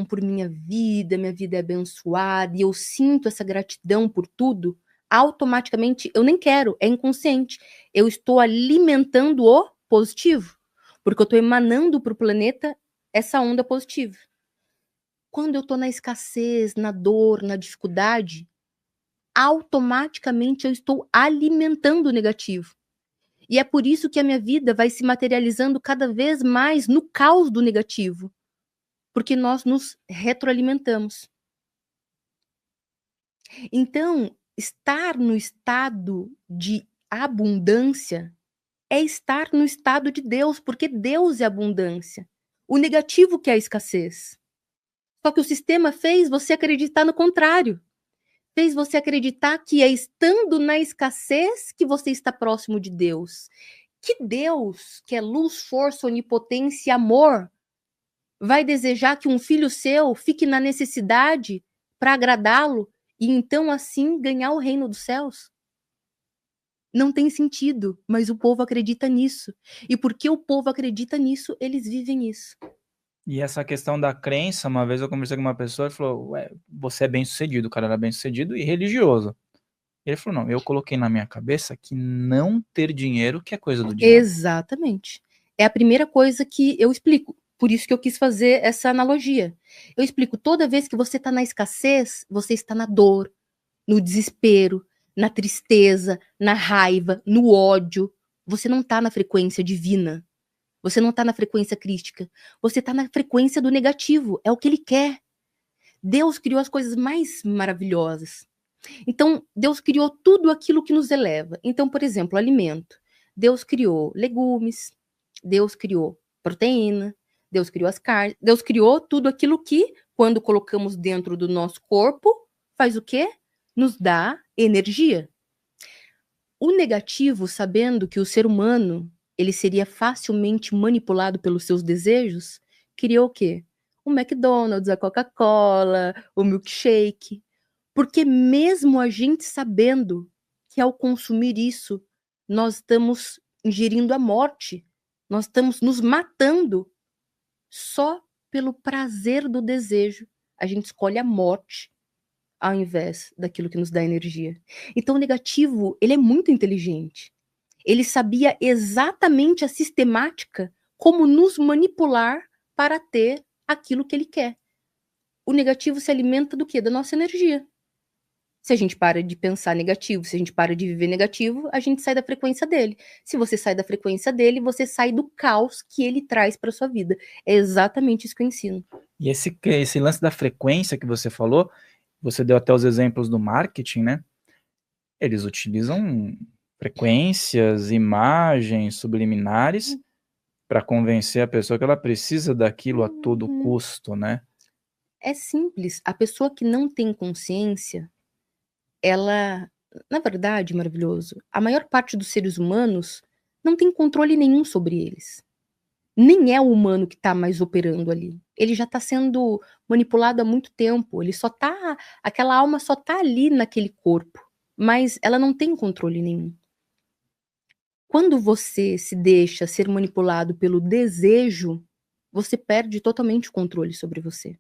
por minha vida é abençoada, e eu sinto essa gratidão por tudo, automaticamente eu nem quero, é inconsciente. Eu estou alimentando o positivo, porque eu estou emanando para o planeta essa onda positiva. Quando eu estou na escassez, na dor, na dificuldade, automaticamente eu estou alimentando o negativo. E é por isso que a minha vida vai se materializando cada vez mais no caos do negativo, porque nós nos retroalimentamos. Então, estar no estado de abundância é estar no estado de Deus, porque Deus é abundância. O negativo que é a escassez. Só que o sistema fez você acreditar no contrário. Fez você acreditar que é estando na escassez que você está próximo de Deus. Que Deus, que é luz, força, onipotência e amor, vai desejar que um filho seu fique na necessidade para agradá-lo e então assim ganhar o reino dos céus? Não tem sentido, mas o povo acredita nisso. E porque o povo acredita nisso, eles vivem isso. E essa questão da crença, uma vez eu conversei com uma pessoa e falou, ué, você é bem-sucedido, o cara era bem-sucedido e religioso. Ele falou, não, eu coloquei na minha cabeça que não ter dinheiro que é coisa do diabo. Exatamente. É a primeira coisa que eu explico. Por isso que eu quis fazer essa analogia. Eu explico, toda vez que você está na escassez, você está na dor, no desespero, na tristeza, na raiva, no ódio. Você não está na frequência divina. Você não está na frequência crística. Você está na frequência do negativo. É o que ele quer. Deus criou as coisas mais maravilhosas. Então, Deus criou tudo aquilo que nos eleva. Então, por exemplo, alimento. Deus criou legumes, Deus criou proteína, Deus criou as carnes, Deus criou tudo aquilo que, quando colocamos dentro do nosso corpo, faz o quê? Nos dá energia. O negativo, sabendo que o ser humano ele seria facilmente manipulado pelos seus desejos, criou o quê? O McDonald's, a Coca-Cola, o milkshake. Porque mesmo a gente sabendo que ao consumir isso, nós estamos ingerindo a morte, nós estamos nos matando só pelo prazer do desejo. A gente escolhe a morte ao invés daquilo que nos dá energia. Então o negativo, ele é muito inteligente. Ele sabia exatamente a sistemática como nos manipular para ter aquilo que ele quer. O negativo se alimenta do quê? Da nossa energia. Se a gente para de pensar negativo, se a gente para de viver negativo, a gente sai da frequência dele. Se você sai da frequência dele, você sai do caos que ele traz para sua vida. É exatamente isso que eu ensino. E esse lance da frequência que você falou, você deu até os exemplos do marketing, né? Eles utilizam frequências, imagens subliminares para convencer a pessoa que ela precisa daquilo a todo custo, né? É simples. A pessoa que não tem consciência, ela, na verdade, maravilhoso, a maior parte dos seres humanos não tem controle nenhum sobre eles. Nem é o humano que está mais operando ali. Ele já está sendo manipulado há muito tempo. Aquela alma só está ali naquele corpo, mas ela não tem controle nenhum. Quando você se deixa ser manipulado pelo desejo, você perde totalmente o controle sobre você.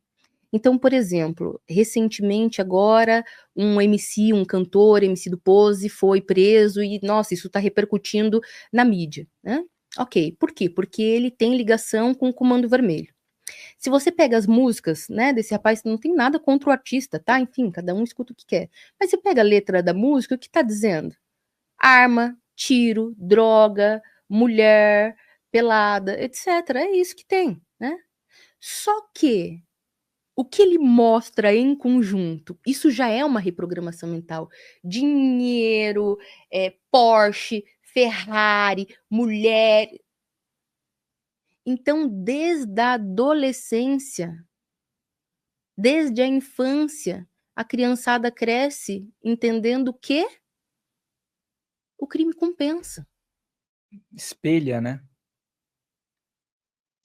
Então, por exemplo, recentemente agora, um MC, um cantor, MC do Pose, foi preso e, nossa, isso está repercutindo na mídia, né? Ok, por quê? Porque ele tem ligação com o Comando Vermelho. Se você pega as músicas, né, desse rapaz, não tem nada contra o artista, tá? Enfim, cada um escuta o que quer. Mas você pega a letra da música, o que tá dizendo? Arma, tiro, droga, mulher, pelada, etc. É isso que tem, né? Só que o que ele mostra em conjunto, isso já é uma reprogramação mental. Dinheiro, Porsche, Ferrari, mulher. Então, desde a adolescência, desde a infância, a criançada cresce entendendo que o crime compensa. Espelha, né?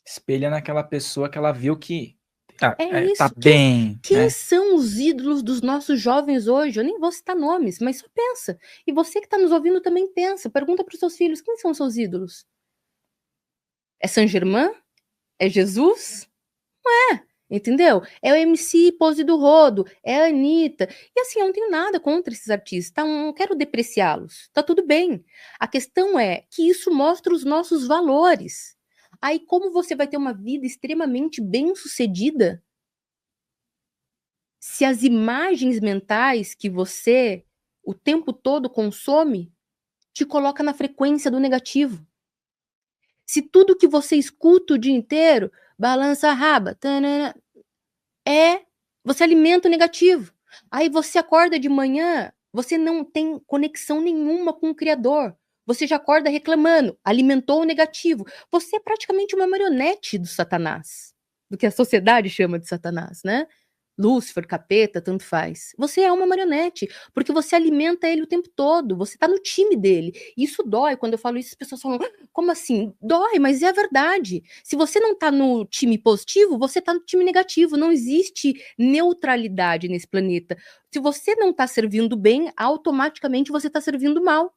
Espelha naquela pessoa que ela viu que É Tá isso. bem, Quem né? são os ídolos dos nossos jovens hoje? Eu nem vou citar nomes, mas só pensa. E você que está nos ouvindo também pensa. Pergunta para os seus filhos, quem são os seus ídolos? É Saint-Germain? É Jesus? Entendeu? É o MC Pose do Rodo, é a Anitta. E assim, eu não tenho nada contra esses artistas, tá? Eu não quero depreciá-los. Tá tudo bem. A questão é que isso mostra os nossos valores. Aí, como você vai ter uma vida extremamente bem-sucedida se as imagens mentais que você o tempo todo consome te coloca na frequência do negativo? Se tudo que você escuta o dia inteiro, balança a raba, tanana, você alimenta o negativo. Aí você acorda de manhã, você não tem conexão nenhuma com o Criador. Você já acorda reclamando, alimentou o negativo. Você é praticamente uma marionete do Satanás, do que a sociedade chama de Satanás, né? Lúcifer, capeta, tanto faz. Você é uma marionete, porque você alimenta ele o tempo todo, você tá no time dele. Isso dói, quando eu falo isso, as pessoas falam, como assim? Dói, mas é a verdade. Se você não tá no time positivo, você tá no time negativo, não existe neutralidade nesse planeta. Se você não tá servindo bem, automaticamente você tá servindo mal.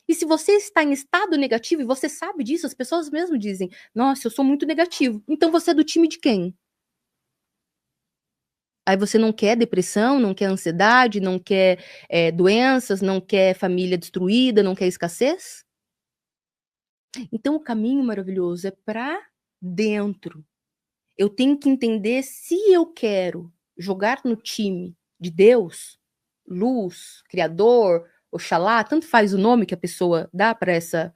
E se você está em estado negativo, e você sabe disso, as pessoas mesmo dizem, nossa, eu sou muito negativo. Então você é do time de quem? Aí você não quer depressão, não quer ansiedade, não quer doenças, não quer família destruída, não quer escassez? Então o caminho maravilhoso é para dentro. Eu tenho que entender se eu quero jogar no time de Deus, luz, Criador, Oxalá, tanto faz o nome que a pessoa dá para essa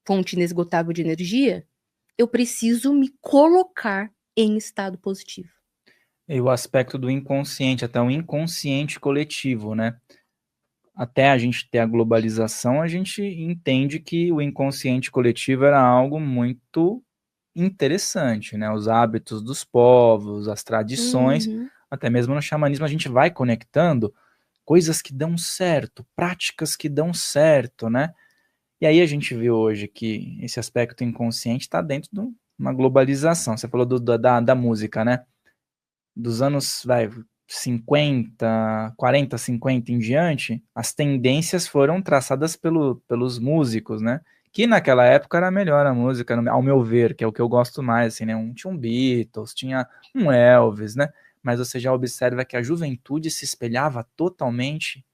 fonte inesgotável de energia, eu preciso me colocar em estado positivo. E o aspecto do inconsciente, até o inconsciente coletivo, né? Até a gente ter a globalização, a gente entende que o inconsciente coletivo era algo muito interessante, né? Os hábitos dos povos, as tradições, até mesmo no xamanismo a gente vai conectando coisas que dão certo, práticas que dão certo, né? E aí a gente vê hoje que esse aspecto inconsciente está dentro de uma globalização. Você falou da música, né? Dos anos 50, 40, 50 em diante, as tendências foram traçadas pelos músicos, né? Que naquela época era melhor a música, ao meu ver, que é o que eu gosto mais, assim, né? Tinha um Beatles, tinha um Elvis, né? Mas você já observa que a juventude se espelhava totalmente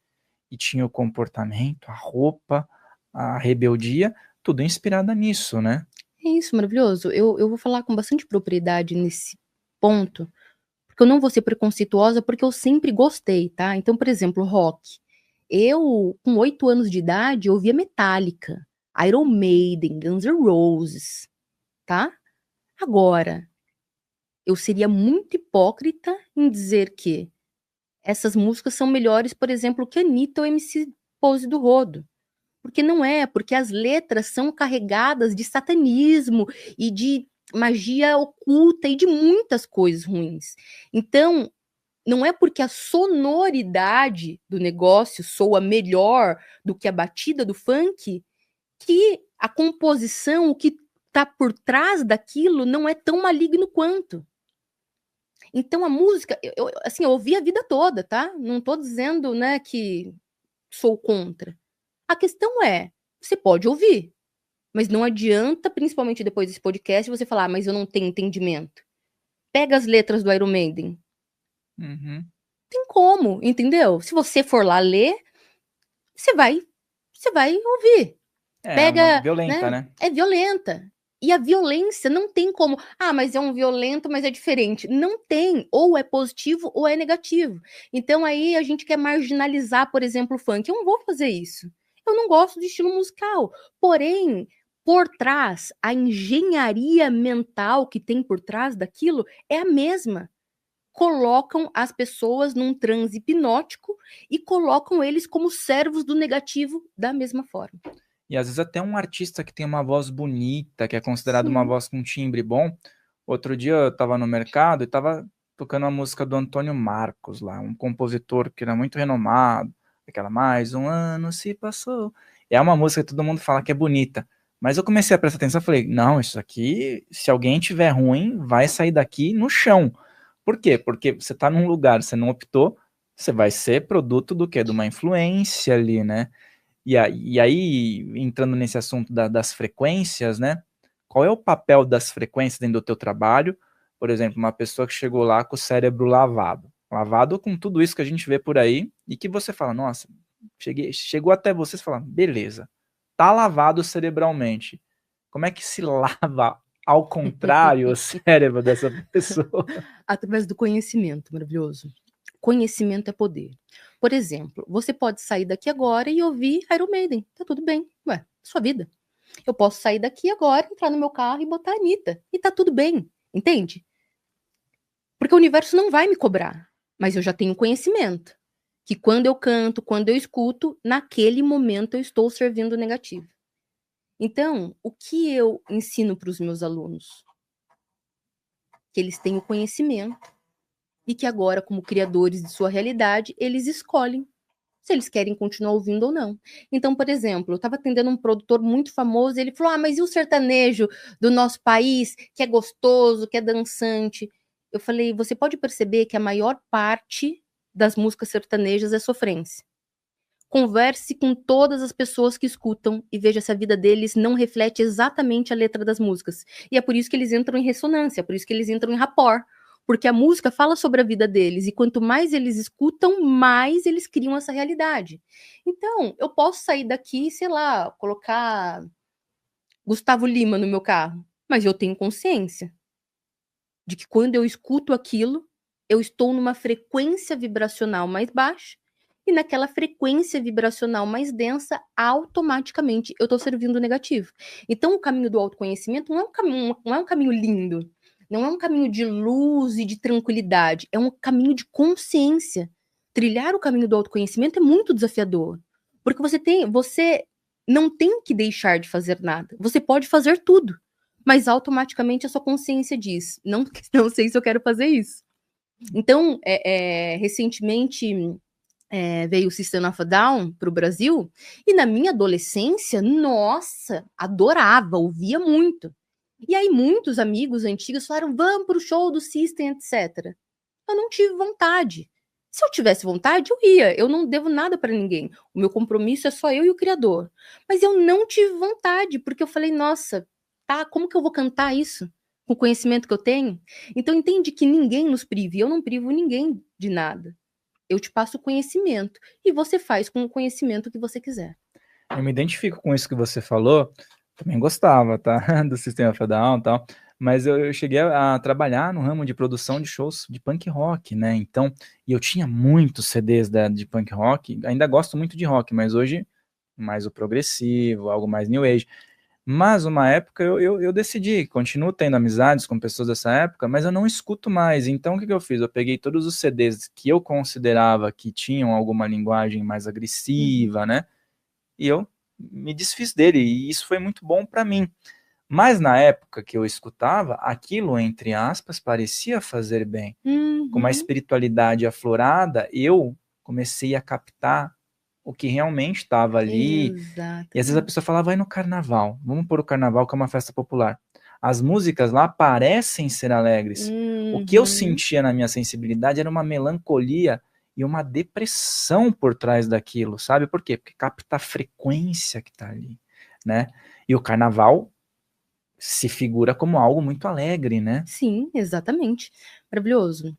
e tinha o comportamento, a roupa, a rebeldia, tudo inspirada nisso, né? É isso, maravilhoso. Eu vou falar com bastante propriedade nesse ponto, porque eu não vou ser preconceituosa, porque eu sempre gostei, tá? Então, por exemplo, rock. Eu, com 8 anos de idade, ouvia Metallica, Iron Maiden, Guns N' Roses, tá? Agora, eu seria muito hipócrita em dizer que essas músicas são melhores, por exemplo, que Anitta ou MC Pose do Rodo. Porque não é, porque as letras são carregadas de satanismo e de magia oculta e de muitas coisas ruins. Então, não é porque a sonoridade do negócio soa melhor do que a batida do funk que a composição, o que está por trás daquilo, não é tão maligno quanto. Então a música, assim, eu ouvi a vida toda, tá? Não estou dizendo, né, que sou contra. A questão é, você pode ouvir, mas não adianta, principalmente depois desse podcast, você falar, mas eu não tenho entendimento. Pega as letras do Iron Maiden. Uhum. Tem como, entendeu? Se você for lá ler, você vai ouvir. É uma Pega, violenta, né? né? É violenta. E a violência não tem como, mas é um violento, mas é diferente. Não tem, ou é positivo ou é negativo. Então aí a gente quer marginalizar, por exemplo, o funk. Eu não vou fazer isso. Eu não gosto de estilo musical. Porém, por trás, a engenharia mental que tem por trás daquilo é a mesma. Colocam as pessoas num transe hipnótico e colocam eles como servos do negativo da mesma forma. E às vezes até um artista que tem uma voz bonita, que é considerado uma Sim. voz com timbre bom. Outro dia eu estava no mercado e estava tocando uma música do Antônio Marcos lá, um compositor que era muito renomado, aquela mais um ano se passou. É uma música que todo mundo fala que é bonita, Mas eu comecei a prestar atenção e falei, não, isso aqui, se alguém tiver ruim, vai sair daqui no chão. Por quê? Porque você está num lugar, você não optou, você vai ser produto do quê? De uma influência ali, né? E aí, entrando nesse assunto das frequências, né? Qual é o papel das frequências dentro do teu trabalho? Por exemplo, uma pessoa que chegou lá com o cérebro lavado. Lavado com tudo isso que a gente vê por aí e que você fala, nossa, chegou até você e fala, beleza, tá lavado cerebralmente. Como é que se lava ao contrário o cérebro dessa pessoa? Através do conhecimento, maravilhoso. Conhecimento é poder. Por exemplo, você pode sair daqui agora e ouvir Iron Maiden. Tá tudo bem. Ué, sua vida. Eu posso sair daqui agora, entrar no meu carro e botar a Anitta. E tá tudo bem. Entende? Porque o universo não vai me cobrar. Mas eu já tenho conhecimento. Que quando eu canto, quando eu escuto, naquele momento eu estou servindo negativo. Então, o que eu ensino para os meus alunos? Que eles têm o conhecimento e que agora, como criadores de sua realidade, eles escolhem se eles querem continuar ouvindo ou não. Então, por exemplo, eu estava atendendo um produtor muito famoso, e ele falou, mas e o sertanejo do nosso país, que é gostoso, que é dançante? Eu falei, você pode perceber que a maior parte das músicas sertanejas é sofrência. Converse com todas as pessoas que escutam e veja se a vida deles não reflete exatamente a letra das músicas. E é por isso que eles entram em ressonância, é por isso que eles entram em rapport. Porque a música fala sobre a vida deles, e quanto mais eles escutam, mais eles criam essa realidade. Então, eu posso sair daqui, sei lá, colocar Gustavo Lima no meu carro, mas eu tenho consciência de que quando eu escuto aquilo, eu estou numa frequência vibracional mais baixa, e naquela frequência vibracional mais densa, automaticamente eu estou servindo negativo. Então, o caminho do autoconhecimento não é um caminho lindo, não é um caminho de luz e de tranquilidade, é um caminho de consciência. Trilhar o caminho do autoconhecimento é muito desafiador, porque você não tem que deixar de fazer nada, você pode fazer tudo, mas automaticamente a sua consciência diz, não sei se eu quero fazer isso. Então, recentemente veio o System of a Down para o Brasil, e na minha adolescência, nossa, adorava, ouvia muito. E aí muitos amigos antigos falaram, vamos para o show do System, etc. Eu não tive vontade. Se eu tivesse vontade, eu ia. Eu não devo nada para ninguém. O meu compromisso é só eu e o Criador. Mas eu não tive vontade, porque eu falei, nossa, tá, como que eu vou cantar isso? Com o conhecimento que eu tenho? Então entende que ninguém nos prive. Eu não privo ninguém de nada. Eu te passo o conhecimento. E você faz com o conhecimento que você quiser. Eu me identifico com isso que você falou. Também gostava, tá? Do System of a Down e tal. Mas eu cheguei a trabalhar no ramo de produção de shows de punk rock, né? Então, e eu tinha muitos CDs de punk rock. Ainda gosto muito de rock, mas hoje mais o progressivo, algo mais new age. Mas uma época eu decidi, continuo tendo amizades com pessoas dessa época, mas eu não escuto mais. Então o que eu fiz? Eu peguei todos os CDs que eu considerava que tinham alguma linguagem mais agressiva, né? E eu me desfiz dele, e isso foi muito bom para mim. Mas na época que eu escutava, aquilo, entre aspas, parecia fazer bem. Com uma espiritualidade aflorada, eu comecei a captar o que realmente estava ali. Exato. E às vezes a pessoa fala, vai no carnaval, vamos pôr o carnaval, que é uma festa popular. As músicas lá parecem ser alegres. O que eu sentia na minha sensibilidade era uma melancolia e uma depressão por trás daquilo, sabe? Por quê? Porque capta a frequência que tá ali, né? E o carnaval se figura como algo muito alegre, né? Sim, exatamente. Maravilhoso.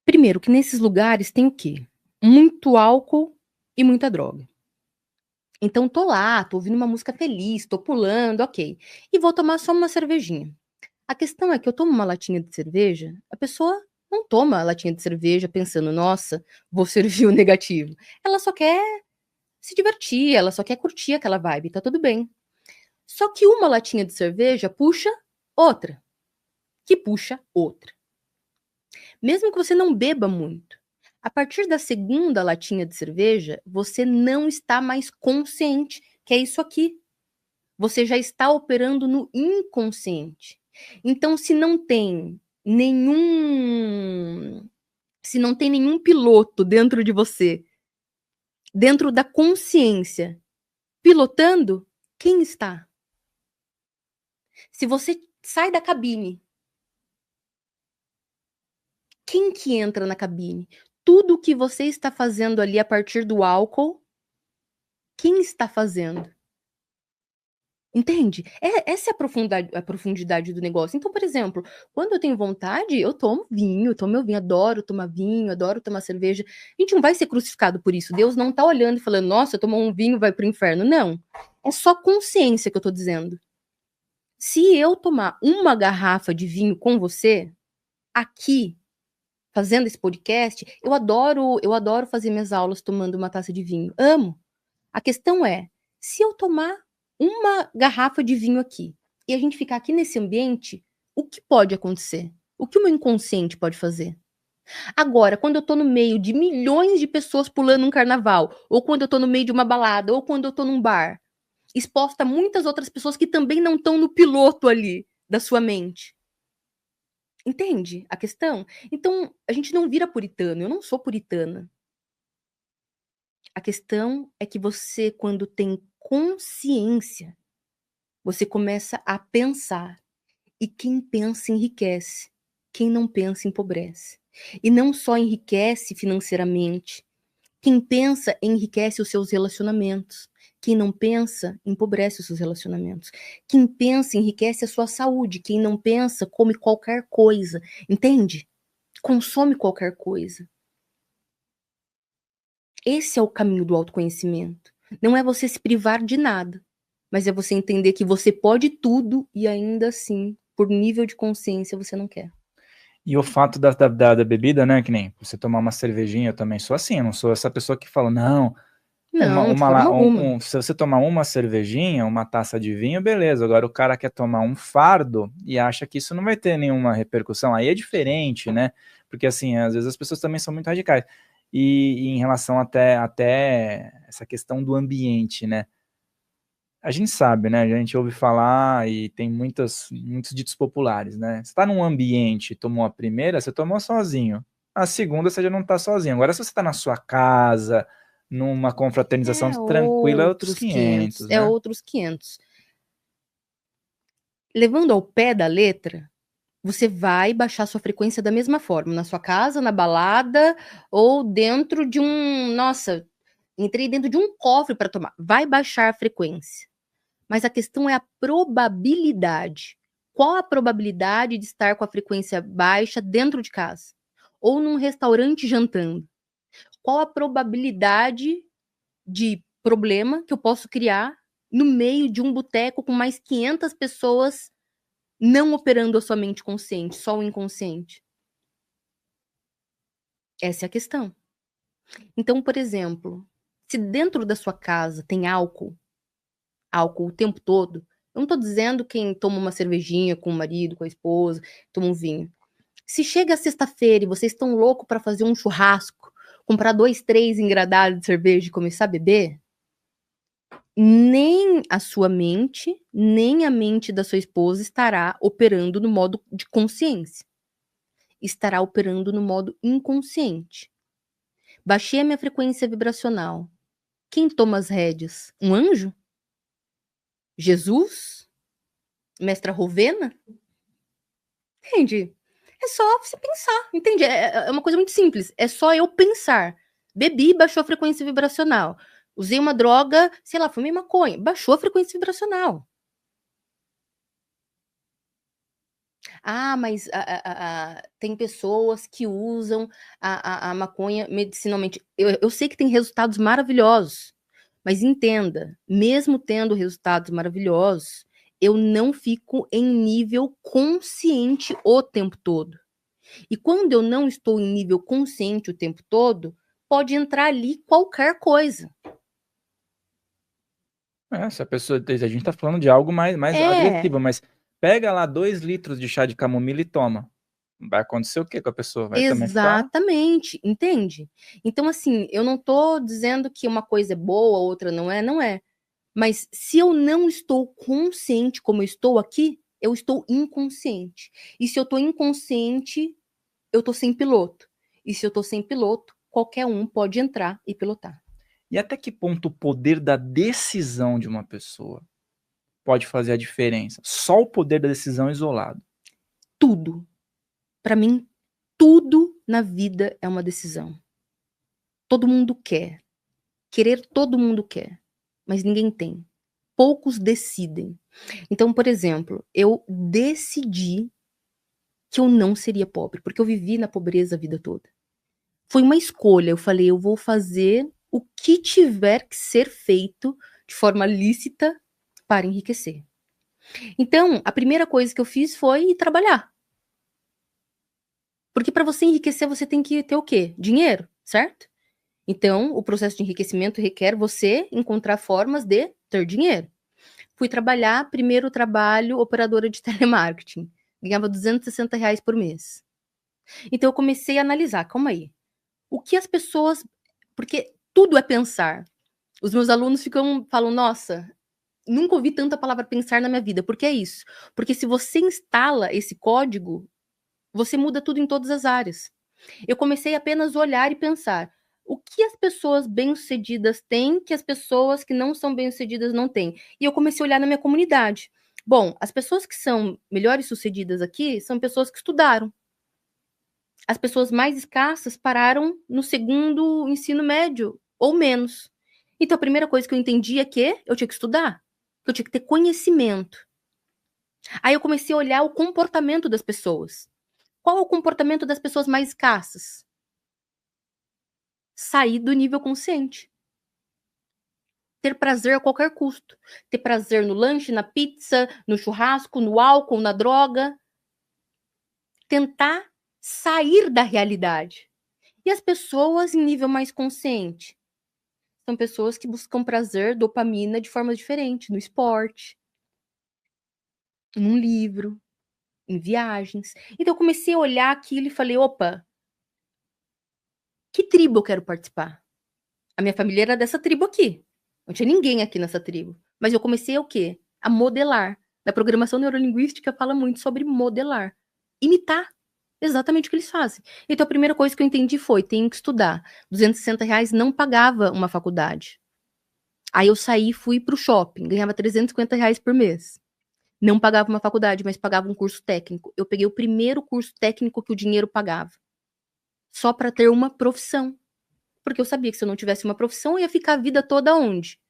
Primeiro, que nesses lugares tem o quê? Muito álcool e muita droga. Então tô lá, tô ouvindo uma música feliz, tô pulando, ok. E vou tomar só uma cervejinha. A questão é que eu tomo uma latinha de cerveja, a pessoa não toma a latinha de cerveja pensando, nossa, vou servir o negativo. Ela só quer se divertir, ela só quer curtir aquela vibe, tá tudo bem. Só que uma latinha de cerveja puxa outra, que puxa outra. Mesmo que você não beba muito, a partir da segunda latinha de cerveja, você não está mais consciente que é isso aqui. Você já está operando no inconsciente. Então, se não tem nenhum piloto dentro de você, dentro da consciência, pilotando, Quem está? Se você sai da cabine, quem que entra na cabine? Tudo o que você está fazendo ali a partir do álcool, quem está fazendo? Entende? Essa é a profundidade do negócio. Então, por exemplo, quando eu tenho vontade, eu tomo meu vinho, adoro tomar vinho, adoro tomar cerveja. A gente não vai ser crucificado por isso. Deus não tá olhando e falando, nossa, tomou um vinho, vai pro inferno. Não. É só consciência que eu tô dizendo. Se eu tomar uma garrafa de vinho com você, aqui, fazendo esse podcast, eu adoro fazer minhas aulas tomando uma taça de vinho. Amo. A questão é, se eu tomar uma garrafa de vinho aqui e a gente ficar aqui nesse ambiente, o que pode acontecer? O que o meu inconsciente pode fazer? Agora, quando eu tô no meio de milhões de pessoas pulando um carnaval, ou quando eu tô no meio de uma balada, ou quando eu tô num bar, exposta a muitas outras pessoas que também não estão no piloto ali da sua mente. Entende a questão? Então, a gente não vira puritano. Eu não sou puritana. A questão é que você, quando tem consciência, você começa a pensar. E quem pensa enriquece. Quem não pensa empobrece. E não só enriquece financeiramente. Quem pensa enriquece os seus relacionamentos. Quem não pensa empobrece os seus relacionamentos. Quem pensa enriquece a sua saúde. Quem não pensa come qualquer coisa. Entende? Consome qualquer coisa. Esse é o caminho do autoconhecimento. Não é você se privar de nada, mas é você entender que você pode tudo e ainda assim, por nível de consciência, você não quer. E o fato da bebida, né, que nem você tomar uma cervejinha, eu também sou assim, eu não sou essa pessoa que fala, não, Não, de forma alguma. se você tomar uma cervejinha, uma taça de vinho, beleza. Agora o cara quer tomar um fardo e acha que isso não vai ter nenhuma repercussão. Aí é diferente, né? Porque assim, às vezes as pessoas também são muito radicais. E em relação até essa questão do ambiente, né? A gente sabe, né? A gente ouve falar e tem muitos ditos populares, né? Você está num ambiente, tomou a primeira, você tomou sozinho. A segunda, você já não está sozinho. Agora, se você está na sua casa, numa confraternização tranquila, é outros 500, É né? outros 500. Levando ao pé da letra, você vai baixar sua frequência da mesma forma, na sua casa, na balada, ou dentro de um... Nossa, entrei dentro de um cofre para tomar. Vai baixar a frequência. Mas a questão é a probabilidade. Qual a probabilidade de estar com a frequência baixa dentro de casa? Ou num restaurante jantando? Qual a probabilidade de problema que eu posso criar no meio de um boteco com mais 500 pessoas não operando a sua mente consciente, só o inconsciente? Essa é a questão. Então, por exemplo, se dentro da sua casa tem álcool o tempo todo, eu não tô dizendo quem toma uma cervejinha com o marido, com a esposa, toma um vinho. Se chega a sexta-feira e vocês estão loucos para fazer um churrasco, comprar 2, 3 engradados de cerveja e começar a beber, nem a sua mente, nem a mente da sua esposa estará operando no modo de consciência. Estará operando no modo inconsciente. Baixei a minha frequência vibracional. Quem toma as rédeas? Um anjo? Jesus? Mestra Rovena? Entende? É só você pensar, entende? É uma coisa muito simples. É só eu pensar. Bebi, baixou a frequência vibracional. Usei uma droga, sei lá, fumei maconha, baixou a frequência vibracional. Ah, mas tem pessoas que usam a maconha medicinalmente. Eu sei que tem resultados maravilhosos, mas entenda, mesmo tendo resultados maravilhosos, eu não fico em nível consciente o tempo todo. E quando eu não estou em nível consciente o tempo todo, pode entrar ali qualquer coisa. Se a pessoa, a gente tá falando de algo mais agressivo, mas pega lá 2 litros de chá de camomila e toma. Vai acontecer o que com a pessoa? Vai também ficar... Exatamente, entende? Então, assim, eu não tô dizendo que uma coisa é boa, outra não é, não é. Mas se eu não estou consciente como eu estou aqui, eu estou inconsciente. E se eu estou inconsciente, eu estou sem piloto. E se eu estou sem piloto, qualquer um pode entrar e pilotar. E até que ponto o poder da decisão de uma pessoa pode fazer a diferença? Só o poder da decisão isolado. Tudo. Para mim, tudo na vida é uma decisão. Todo mundo quer. Querer todo mundo quer, mas ninguém tem. Poucos decidem. Então, por exemplo, eu decidi que eu não seria pobre, porque eu vivi na pobreza a vida toda. Foi uma escolha, eu falei, eu vou fazer o que tiver que ser feito de forma lícita para enriquecer. Então, a primeira coisa que eu fiz foi ir trabalhar. Porque para você enriquecer, você tem que ter o quê? Dinheiro, certo? Então, o processo de enriquecimento requer você encontrar formas de ter dinheiro. Fui trabalhar, primeiro trabalho, operadora de telemarketing. Ganhava R$ 260 por mês. Então, eu comecei a analisar, calma aí. O que as pessoas... Porque tudo é pensar. Os meus alunos falam, nossa, nunca ouvi tanta palavra pensar na minha vida. Por que é isso? Porque se você instala esse código, você muda tudo em todas as áreas. Eu comecei apenas a olhar e pensar, o que as pessoas bem-sucedidas têm que as pessoas que não são bem-sucedidas não têm? E eu comecei a olhar na minha comunidade. Bom, as pessoas que são melhores sucedidas aqui são pessoas que estudaram. As pessoas mais escassas pararam no segundo ensino médio, ou menos. Então, a primeira coisa que eu entendi é que eu tinha que estudar, que eu tinha que ter conhecimento. Aí eu comecei a olhar o comportamento das pessoas. Qual é o comportamento das pessoas mais escassas? Sair do nível consciente. Ter prazer a qualquer custo. Ter prazer no lanche, na pizza, no churrasco, no álcool, na droga. Tentar sair da realidade. E as pessoas em nível mais consciente? São pessoas que buscam prazer, dopamina de formas diferentes. No esporte, num livro, em viagens. Então eu comecei a olhar aquilo e falei, opa, que tribo eu quero participar? A minha família era dessa tribo aqui. Não tinha ninguém aqui nessa tribo. Mas eu comecei a o quê? A modelar. Na programação neurolinguística fala muito sobre modelar. Imitar exatamente o que eles fazem. Então a primeira coisa que eu entendi foi, tenho que estudar. R$ 260 não pagava uma faculdade. Aí eu saí e fui pro shopping. Ganhava R$ 350 por mês. Não pagava uma faculdade, mas pagava um curso técnico. Eu peguei o primeiro curso técnico que o dinheiro pagava. Só para ter uma profissão. Porque eu sabia que se eu não tivesse uma profissão, eu ia ficar a vida toda onde?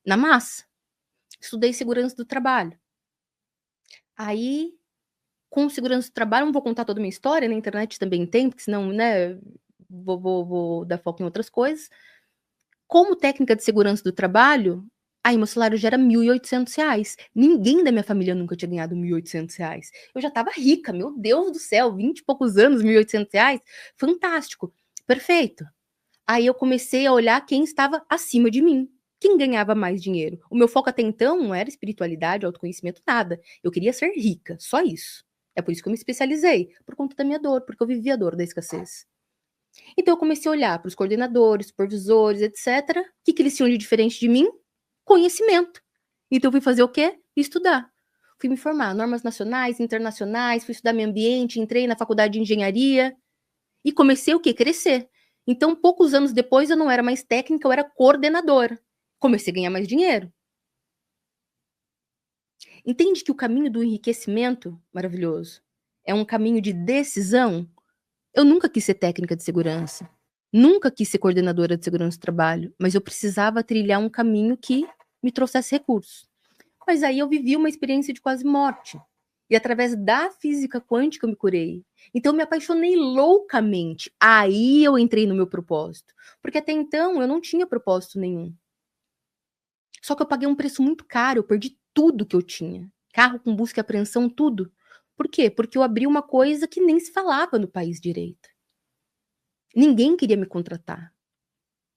Na massa. Estudei segurança do trabalho. Aí, com segurança do trabalho, não vou contar toda a minha história, na internet também tem, porque senão, né, vou dar foco em outras coisas. Como técnica de segurança do trabalho, aí meu salário já era R$ 1.800. Ninguém da minha família nunca tinha ganhado R$ 1.800. Eu já estava rica, meu Deus do céu, 20 e poucos anos, R$ 1.800, fantástico, perfeito. Aí eu comecei a olhar quem estava acima de mim, quem ganhava mais dinheiro. O meu foco até então não era espiritualidade, autoconhecimento, nada. Eu queria ser rica, só isso. É por isso que eu me especializei, por conta da minha dor, porque eu vivia a dor da escassez. Então eu comecei a olhar para os coordenadores, supervisores, etc. O que eles tinham de diferente de mim? Conhecimento. Então eu fui fazer o quê? Estudar. Fui me formar, normas nacionais, internacionais, fui estudar meio ambiente, entrei na faculdade de engenharia e comecei o quê? Crescer. Então, poucos anos depois, eu não era mais técnica, eu era coordenadora. Comecei a ganhar mais dinheiro. Entende que o caminho do enriquecimento, maravilhoso, é um caminho de decisão? Eu nunca quis ser técnica de segurança. Nunca quis ser coordenadora de segurança do trabalho. Mas eu precisava trilhar um caminho que me trouxesse recursos. Mas aí eu vivi uma experiência de quase morte. E através da física quântica eu me curei. Então eu me apaixonei loucamente. Aí eu entrei no meu propósito. Porque até então eu não tinha propósito nenhum. Só que eu paguei um preço muito caro, eu perdi tudo que eu tinha. Carro com busca e apreensão, tudo. Por quê? Porque eu abri uma coisa que nem se falava no país direito. Ninguém queria me contratar.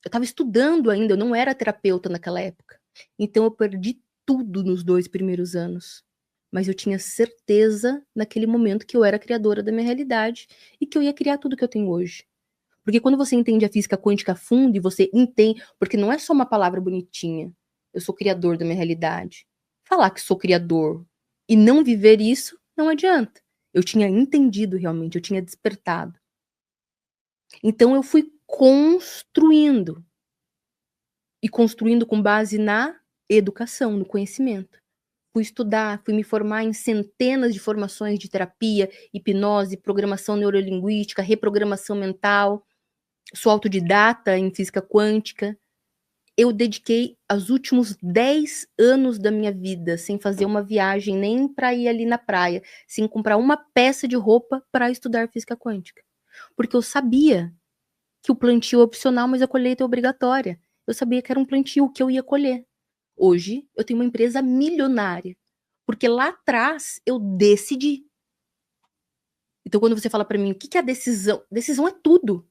Eu estava estudando ainda, eu não era terapeuta naquela época. Então eu perdi tudo nos 2 primeiros anos. Mas eu tinha certeza naquele momento que eu era criadora da minha realidade e que eu ia criar tudo que eu tenho hoje. Porque quando você entende a física quântica a fundo e você entende, porque não é só uma palavra bonitinha, eu sou criador da minha realidade. Falar que sou criador e não viver isso, não adianta. Eu tinha entendido realmente, eu tinha despertado. Então eu fui construindo. E construindo com base na educação, no conhecimento. Fui estudar, fui me formar em centenas de formações de terapia, hipnose, programação neurolinguística, reprogramação mental. Sou autodidata em física quântica. Eu dediquei os últimos 10 anos da minha vida sem fazer uma viagem nem para ir ali na praia, sem comprar uma peça de roupa para estudar física quântica. Porque eu sabia que o plantio é opcional, mas a colheita é obrigatória. Eu sabia que era um plantio que eu ia colher. Hoje, eu tenho uma empresa milionária, porque lá atrás eu decidi. Então, quando você fala para mim, o que é a decisão? Decisão é tudo.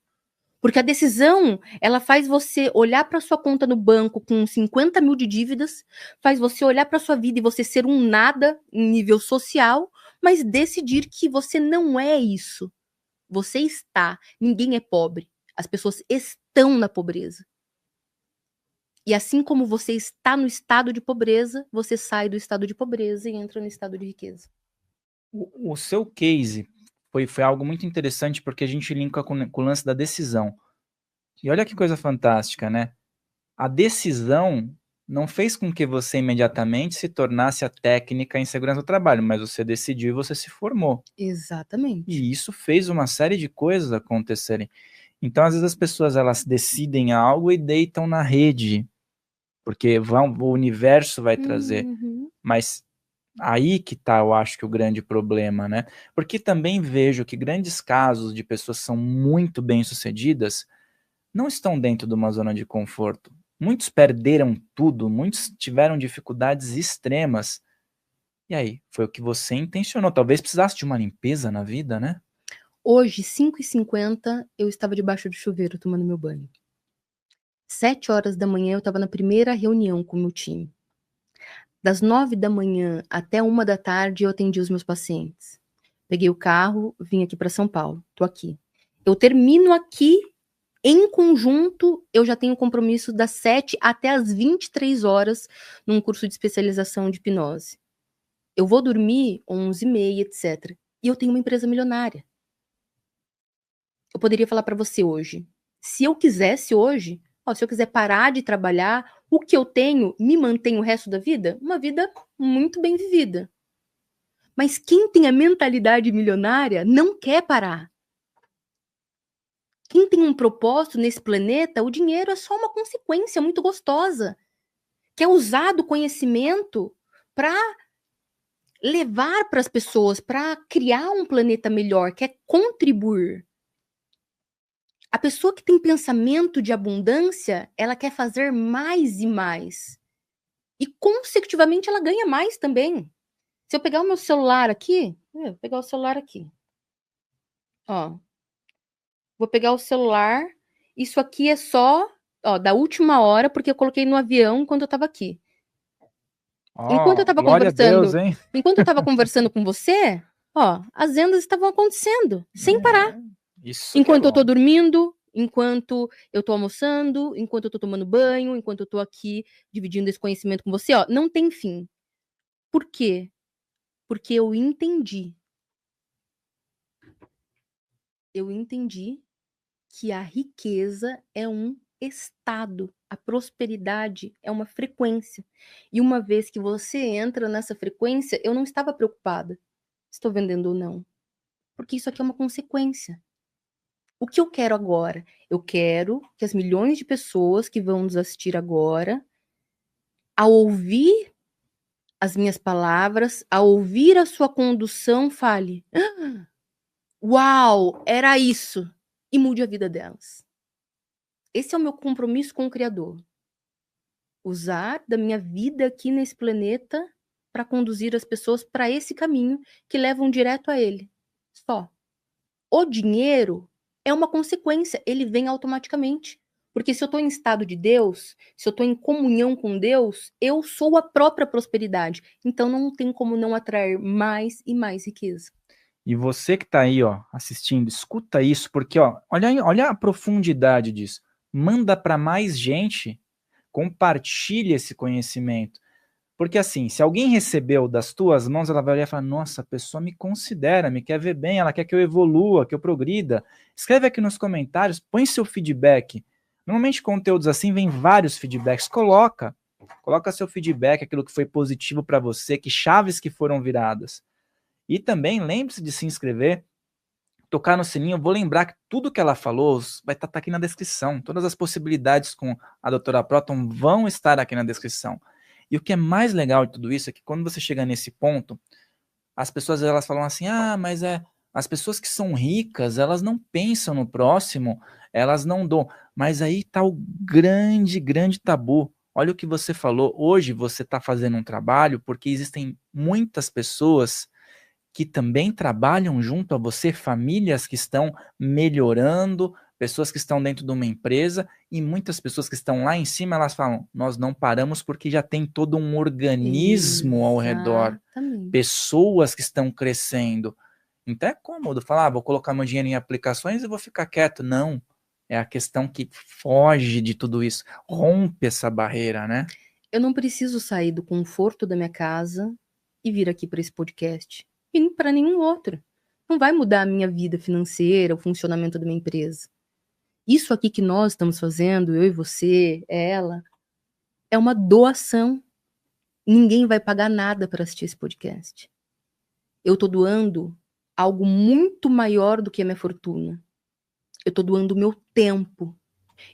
Porque a decisão, ela faz você olhar para sua conta no banco com 50 mil de dívidas, faz você olhar para sua vida e você ser um nada em nível social, mas decidir que você não é isso. Você está. Ninguém é pobre. As pessoas estão na pobreza. E assim como você está no estado de pobreza, você sai do estado de pobreza e entra no estado de riqueza. O seu case foi algo muito interessante porque a gente linka com o lance da decisão. E olha que coisa fantástica, né? A decisão não fez com que você imediatamente se tornasse a técnica em segurança do trabalho, mas você decidiu e você se formou. Exatamente. E isso fez uma série de coisas acontecerem. Então, às vezes as pessoas elas decidem algo e deitam na rede, porque o universo vai trazer. Mas aí que tá, eu acho que o grande problema, né? Porque também vejo que grandes casos de pessoas que são muito bem-sucedidas não estão dentro de uma zona de conforto. Muitos perderam tudo, muitos tiveram dificuldades extremas. E aí, foi o que você intencionou. Talvez precisasse de uma limpeza na vida, né? Hoje, 5h50, eu estava debaixo do chuveiro tomando meu banho. 7 horas da manhã, eu estava na primeira reunião com o meu time. Das 9 da manhã até 1 da tarde, eu atendi os meus pacientes. Peguei o carro, vim aqui para São Paulo. Tô aqui. Eu termino aqui, em conjunto, eu já tenho compromisso das 7 até as 23 horas num curso de especialização de hipnose. Eu vou dormir 11h30, etc. E eu tenho uma empresa milionária. Eu poderia falar para você hoje, se eu quisesse hoje, se eu quiser parar de trabalhar, o que eu tenho me mantém o resto da vida? Uma vida muito bem vivida. Mas quem tem a mentalidade milionária não quer parar. Quem tem um propósito nesse planeta, o dinheiro é só uma consequência muito gostosa. Que é usar o conhecimento para levar para as pessoas, para criar um planeta melhor, quer contribuir. A pessoa que tem pensamento de abundância, ela quer fazer mais e mais. E, consecutivamente, ela ganha mais também. Se eu pegar o meu celular aqui, vou pegar o celular aqui. Vou pegar o celular. Isso aqui é só da última hora, porque eu coloquei no avião enquanto eu estava aqui. Enquanto eu estava conversando, Deus, hein? enquanto eu estava conversando com você, as vendas estavam acontecendo, sem parar. Enquanto eu tô dormindo, enquanto eu tô almoçando, enquanto eu tô tomando banho, enquanto eu tô aqui dividindo esse conhecimento com você, não tem fim. Por quê? Porque eu entendi. Eu entendi que a riqueza é um estado, a prosperidade é uma frequência. E uma vez que você entra nessa frequência, eu não estava preocupada se estou vendendo ou não. Porque isso aqui é uma consequência. O que eu quero agora? Eu quero que as milhões de pessoas que vão nos assistir agora, ao ouvir as minhas palavras, ao ouvir a sua condução, fale: uau, era isso! E mude a vida delas. Esse é o meu compromisso com o Criador. Usar da minha vida aqui nesse planeta para conduzir as pessoas para esse caminho que levam direto a Ele. Só. O dinheiro é uma consequência, ele vem automaticamente. Porque se eu estou em estado de Deus, se eu estou em comunhão com Deus, eu sou a própria prosperidade. Então não tem como não atrair mais e mais riqueza. E você que está aí, assistindo, escuta isso, porque, olha a profundidade disso. Manda para mais gente, compartilha esse conhecimento. Porque assim, se alguém recebeu das tuas mãos, ela vai olhar e falar, nossa, a pessoa me considera, me quer ver bem, ela quer que eu evolua, que eu progrida. Escreve aqui nos comentários, põe seu feedback. Normalmente conteúdos assim, vem vários feedbacks. Coloca Coloca seu feedback, aquilo que foi positivo para você, que chaves que foram viradas. E também lembre-se de se inscrever, tocar no sininho. Eu vou lembrar que tudo que ela falou vai estar aqui na descrição. Todas as possibilidades com a doutora Proton vão estar aqui na descrição. E o que é mais legal de tudo isso é que quando você chega nesse ponto, as pessoas elas falam assim, mas as pessoas que são ricas, elas não pensam no próximo, elas não dão. Mas aí está o grande, grande tabu. Olha o que você falou. Hoje você está fazendo um trabalho porque existem muitas pessoas que também trabalham junto a você, famílias que estão melhorando, pessoas que estão dentro de uma empresa, e muitas pessoas que estão lá em cima, elas falam, nós não paramos porque já tem todo um organismo ao redor, pessoas que estão crescendo. Então é cômodo falar, vou colocar meu dinheiro em aplicações e vou ficar quieto. Não, é a questão que foge de tudo isso, rompe essa barreira, né? Eu não preciso sair do conforto da minha casa e vir aqui para esse podcast. E para nenhum outro. Não vai mudar a minha vida financeira, o funcionamento da minha empresa. Isso aqui que nós estamos fazendo, eu e você, ela, é uma doação. Ninguém vai pagar nada para assistir esse podcast. Eu estou doando algo muito maior do que a minha fortuna. Eu estou doando o meu tempo.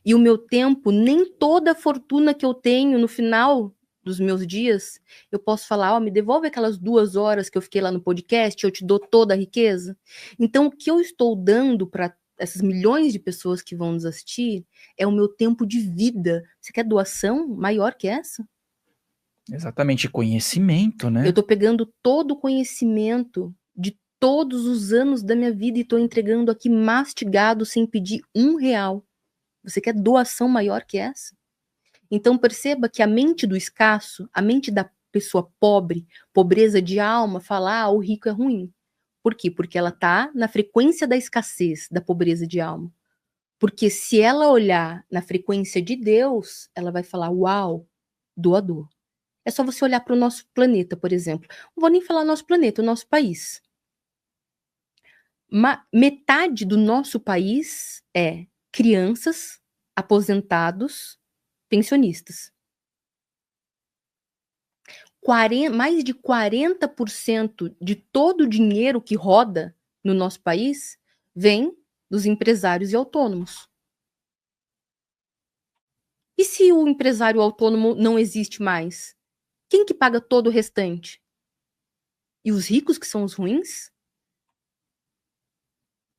E o meu tempo, nem toda a fortuna que eu tenho no final dos meus dias, eu posso falar, me devolve aquelas 2 horas que eu fiquei lá no podcast, eu te dou toda a riqueza. Então, o que eu estou dando para essas milhões de pessoas que vão nos assistir é o meu tempo de vida. Você quer doação maior que essa? Exatamente, conhecimento, né? Eu estou pegando todo o conhecimento de todos os anos da minha vida e estou entregando aqui mastigado sem pedir R$1. Você quer doação maior que essa? Então perceba que a mente do escasso, a mente da pessoa pobre, pobreza de alma, fala, o rico é ruim. Por quê? Porque ela está na frequência da escassez, da pobreza de alma. Porque se ela olhar na frequência de Deus, ela vai falar, uau, doador. É só você olhar para o nosso planeta, por exemplo. Não vou nem falar nosso planeta, o nosso país. Metade do nosso país é crianças, aposentados, pensionistas. Mais de 40% de todo o dinheiro que roda no nosso país vem dos empresários e autônomos. E se o empresário autônomo não existe mais? Quem que paga todo o restante? E os ricos que são os ruins?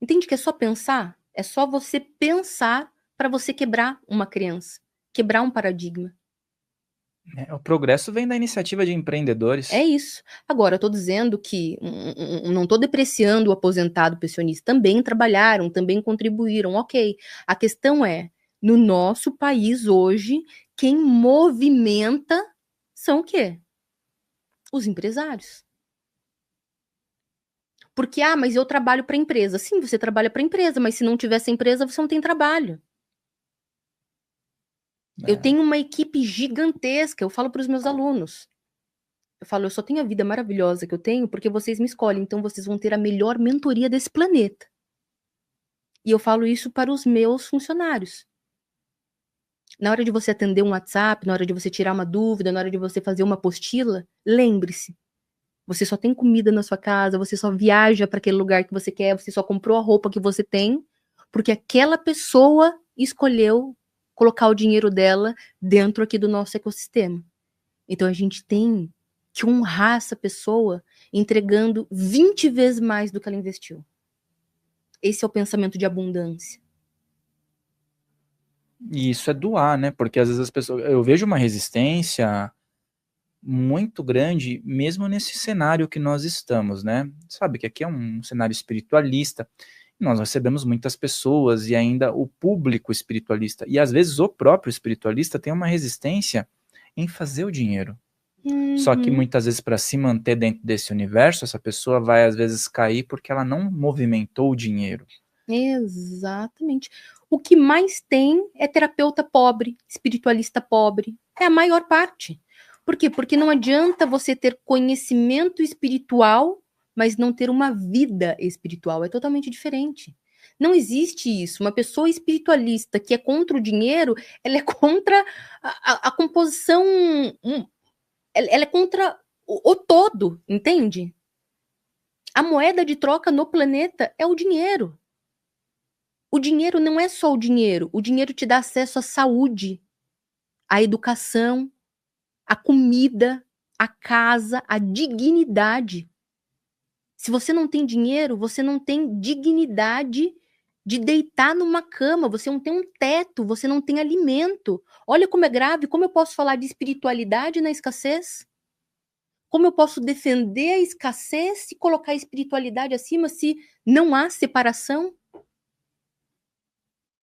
Entende que é só pensar? É só você pensar para você quebrar uma crença, quebrar um paradigma. O progresso vem da iniciativa de empreendedores. É isso. Agora, eu estou dizendo que não estou depreciando o aposentado, o pensionista. Também trabalharam, também contribuíram, ok. A questão é, no nosso país hoje, quem movimenta são o quê? Os empresários. Porque, mas eu trabalho para a empresa. Sim, você trabalha para a empresa, mas se não tivesse empresa, você não tem trabalho. Eu tenho uma equipe gigantesca, eu falo para os meus alunos. Eu falo, eu só tenho a vida maravilhosa que eu tenho porque vocês me escolhem, então vocês vão ter a melhor mentoria desse planeta. E eu falo isso para os meus funcionários. Na hora de você atender um WhatsApp, na hora de você tirar uma dúvida, na hora de você fazer uma apostila, lembre-se, você só tem comida na sua casa, você só viaja para aquele lugar que você quer, você só comprou a roupa que você tem, porque aquela pessoa escolheu colocar o dinheiro dela dentro aqui do nosso ecossistema. Então a gente tem que honrar essa pessoa entregando 20 vezes mais do que ela investiu. Esse é o pensamento de abundância. E isso é doar, né? Porque às vezes as pessoas... Eu vejo uma resistência muito grande, mesmo nesse cenário que nós estamos, né? Sabe que aqui é um cenário espiritualista, e nós recebemos muitas pessoas e ainda o público espiritualista. E às vezes o próprio espiritualista tem uma resistência em fazer o dinheiro. Só que muitas vezes para se manter dentro desse universo, essa pessoa vai às vezes cair porque ela não movimentou o dinheiro. Exatamente. O que mais tem é terapeuta pobre, espiritualista pobre. É a maior parte. Por quê? Porque não adianta você ter conhecimento espiritual, mas não ter uma vida espiritual. É totalmente diferente. Não existe isso. Uma pessoa espiritualista que é contra o dinheiro, ela é contra a composição, ela é contra o todo, entende? A moeda de troca no planeta é o dinheiro. O dinheiro não é só o dinheiro te dá acesso à saúde, à educação, à comida, à casa, à dignidade. Se você não tem dinheiro, você não tem dignidade de deitar numa cama, você não tem um teto, você não tem alimento. Olha como é grave, como eu posso falar de espiritualidade na escassez? Como eu posso defender a escassez e colocar a espiritualidade acima se não há separação?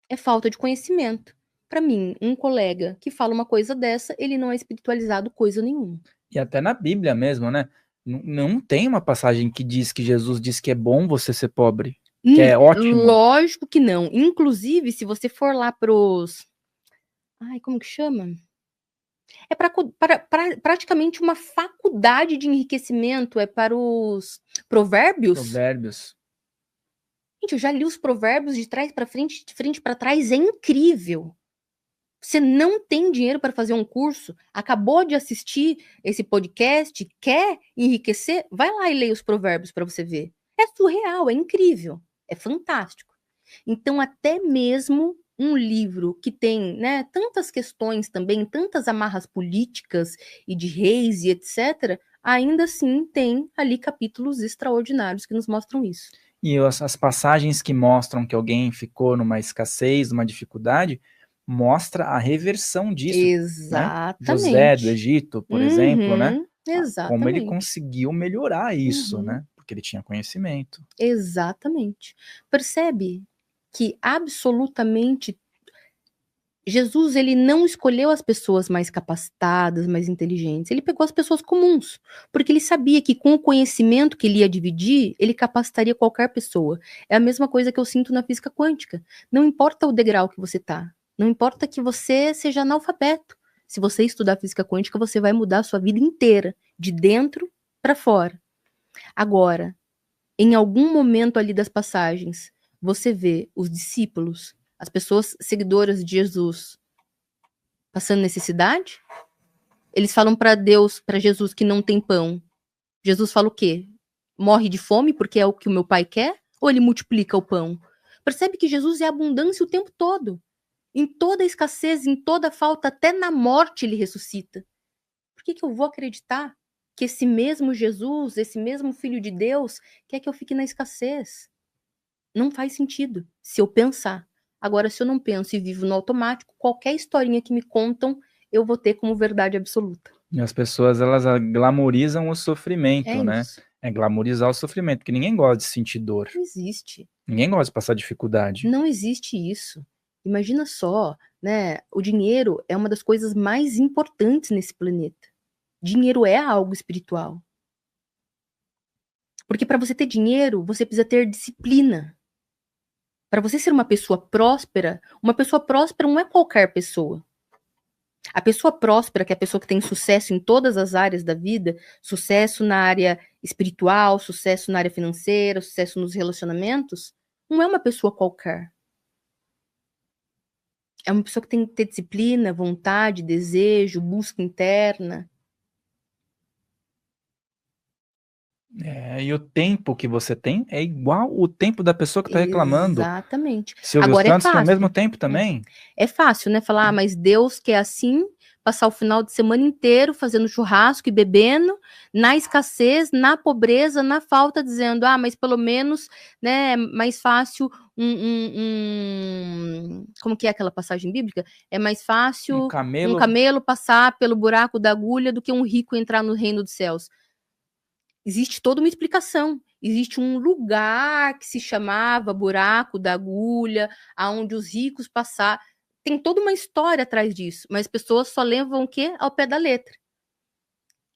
É falta de conhecimento. Para mim, um colega que fala uma coisa dessa, ele não é espiritualizado coisa nenhuma. E até na Bíblia mesmo, né? Não tem uma passagem que diz que Jesus diz que é bom você ser pobre, que é ótimo. Lógico que não. Inclusive, se você for lá pros... Ai, como que chama? É praticamente uma faculdade de enriquecimento, é para os provérbios. Provérbios. Gente, eu já li os provérbios de trás para frente, de frente para trás, é incrível. Você não tem dinheiro para fazer um curso, acabou de assistir esse podcast, quer enriquecer? Vai lá e leia os provérbios para você ver. É surreal, é incrível, é fantástico. Então, até mesmo um livro que tem, né, tantas questões também, tantas amarras políticas e de reis e etc., ainda assim tem ali capítulos extraordinários que nos mostram isso. E as passagens que mostram que alguém ficou numa escassez, numa dificuldade, mostra a reversão disso. Exatamente. Né? José do Egito, por exemplo, né? Exatamente. Como ele conseguiu melhorar isso, né? Porque ele tinha conhecimento. Exatamente. Percebe que absolutamente Jesus, ele não escolheu as pessoas mais capacitadas, mais inteligentes. Ele pegou as pessoas comuns, porque ele sabia que com o conhecimento que ele ia dividir, ele capacitaria qualquer pessoa. É a mesma coisa que eu sinto na física quântica. Não importa o degrau que você tá, não importa que você seja analfabeto. Se você estudar física quântica, você vai mudar a sua vida inteira, de dentro para fora. Agora, em algum momento ali das passagens, você vê os discípulos, as pessoas seguidoras de Jesus, passando necessidade? Eles falam para Deus, para Jesus, que não tem pão. Jesus fala o quê? Morre de fome porque é o que o meu pai quer? Ou ele multiplica o pão? Percebe que Jesus é abundância o tempo todo. Em toda escassez, em toda falta, até na morte ele ressuscita. Por que eu vou acreditar que esse mesmo Jesus, esse mesmo Filho de Deus, quer que eu fique na escassez? Não faz sentido se eu pensar. Agora, se eu não penso e vivo no automático, qualquer historinha que me contam, eu vou ter como verdade absoluta. E as pessoas, elas glamorizam o sofrimento, né? Isso. É glamorizar o sofrimento, porque ninguém gosta de sentir dor. Não existe. Ninguém gosta de passar dificuldade. Não existe isso. Imagina só, né? O dinheiro é uma das coisas mais importantes nesse planeta. Dinheiro é algo espiritual. Porque para você ter dinheiro, você precisa ter disciplina. Para você ser uma pessoa próspera não é qualquer pessoa. A pessoa próspera, que é a pessoa que tem sucesso em todas as áreas da vida, sucesso na área espiritual, sucesso na área financeira, sucesso nos relacionamentos, não é uma pessoa qualquer. É uma pessoa que tem que ter disciplina, vontade, desejo, busca interna. E o tempo que você tem é igual o tempo da pessoa que está reclamando. Exatamente. Silvio Agora Santos é tinha o fácil. mesmo tempo também. É fácil, né? Falar, mas Deus quer assim, passar o final de semana inteiro fazendo churrasco e bebendo, na escassez, na pobreza, na falta, dizendo, mas pelo menos, né, mais fácil como que é aquela passagem bíblica? É mais fácil um camelo passar pelo buraco da agulha do que um rico entrar no reino dos céus. Existe toda uma explicação. Existe um lugar que se chamava buraco da agulha, aonde os ricos passaram. Tem toda uma história atrás disso, mas as pessoas só levam o quê? Ao pé da letra.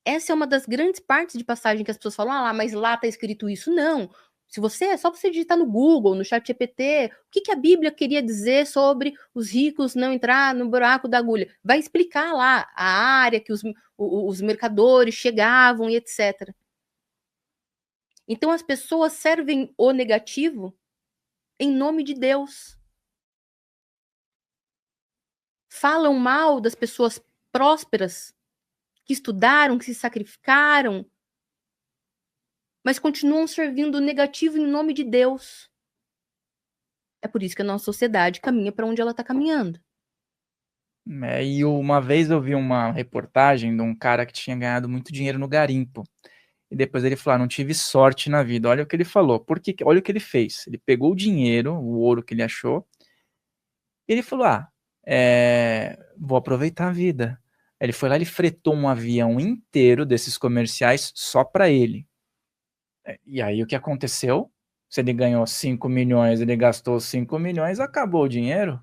Essa é uma das grandes partes de passagem que as pessoas falam, mas lá está escrito isso. Não. Se você, é só você digitar no Google, no ChatGPT, o que a Bíblia queria dizer sobre os ricos não entrar no buraco da agulha? Vai explicar lá a área que os mercadores chegavam e etc. Então as pessoas servem o negativo em nome de Deus. Falam mal das pessoas prósperas, que estudaram, que se sacrificaram, mas continuam servindo o negativo em nome de Deus. É por isso que a nossa sociedade caminha para onde ela está caminhando. E uma vez eu vi uma reportagem de um cara que tinha ganhado muito dinheiro no garimpo. E depois ele falou, não tive sorte na vida. Olha o que ele falou. Porque, olha o que ele fez. Ele pegou o dinheiro, o ouro que ele achou, e ele falou, vou aproveitar a vida. Ele foi lá, ele fretou um avião inteiro desses comerciais só para ele. E aí o que aconteceu? Se ele ganhou 5 milhões, ele gastou 5 milhões, acabou o dinheiro.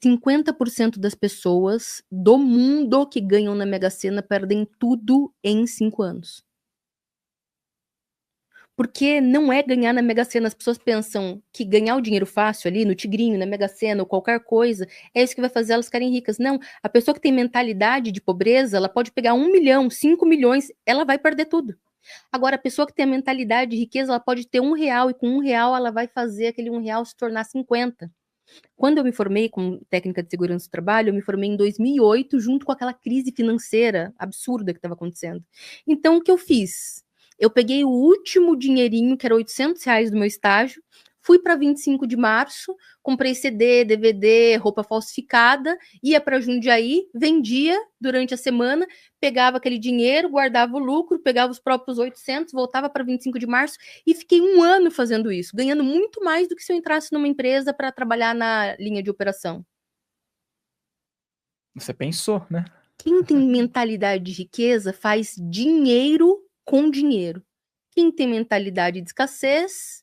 50% das pessoas do mundo que ganham na Mega Sena perdem tudo em 5 anos. Porque não é ganhar na Mega Sena. As pessoas pensam que ganhar o dinheiro fácil ali, no Tigrinho, na Mega Sena ou qualquer coisa, é isso que vai fazer elas ficarem ricas. Não. A pessoa que tem mentalidade de pobreza, ela pode pegar 1 milhão, 5 milhões, ela vai perder tudo. Agora, a pessoa que tem a mentalidade de riqueza, ela pode ter R$1 e com R$1 ela vai fazer aquele R$1 se tornar 50. Quando eu me formei com técnica de segurança do trabalho, eu me formei em 2008, junto com aquela crise financeira absurda que estava acontecendo. Então, o que eu fiz? Eu peguei o último dinheirinho, que era R$800 do meu estágio, fui para 25 de março, comprei CD, DVD, roupa falsificada, ia para Jundiaí, vendia durante a semana, pegava aquele dinheiro, guardava o lucro, pegava os próprios 800, voltava para 25 de março e fiquei 1 ano fazendo isso, ganhando muito mais do que se eu entrasse numa empresa para trabalhar na linha de operação. Você pensou, né? Quem tem mentalidade de riqueza faz dinheiro com dinheiro. Quem tem mentalidade de escassez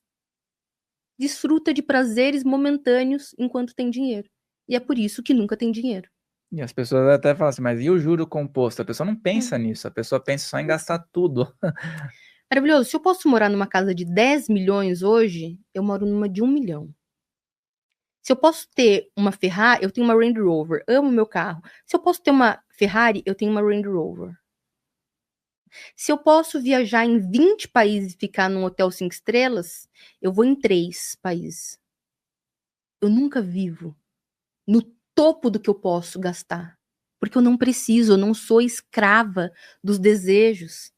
desfruta de prazeres momentâneos enquanto tem dinheiro. E é por isso que nunca tem dinheiro. E as pessoas até falam assim, mas e o juro composto? A pessoa não pensa nisso, a pessoa pensa só em gastar tudo. Maravilhoso. Se eu posso morar numa casa de 10 milhões hoje, eu moro numa de 1 milhão. Se eu posso ter uma Ferrari, eu tenho uma Range Rover, amo meu carro. Se eu posso ter uma Ferrari, eu tenho uma Range Rover. Se eu posso viajar em 20 países e ficar num hotel 5 estrelas, eu vou em 3 países. Eu nunca vivo no topo do que eu posso gastar. Porque eu não preciso, eu não sou escrava dos desejos.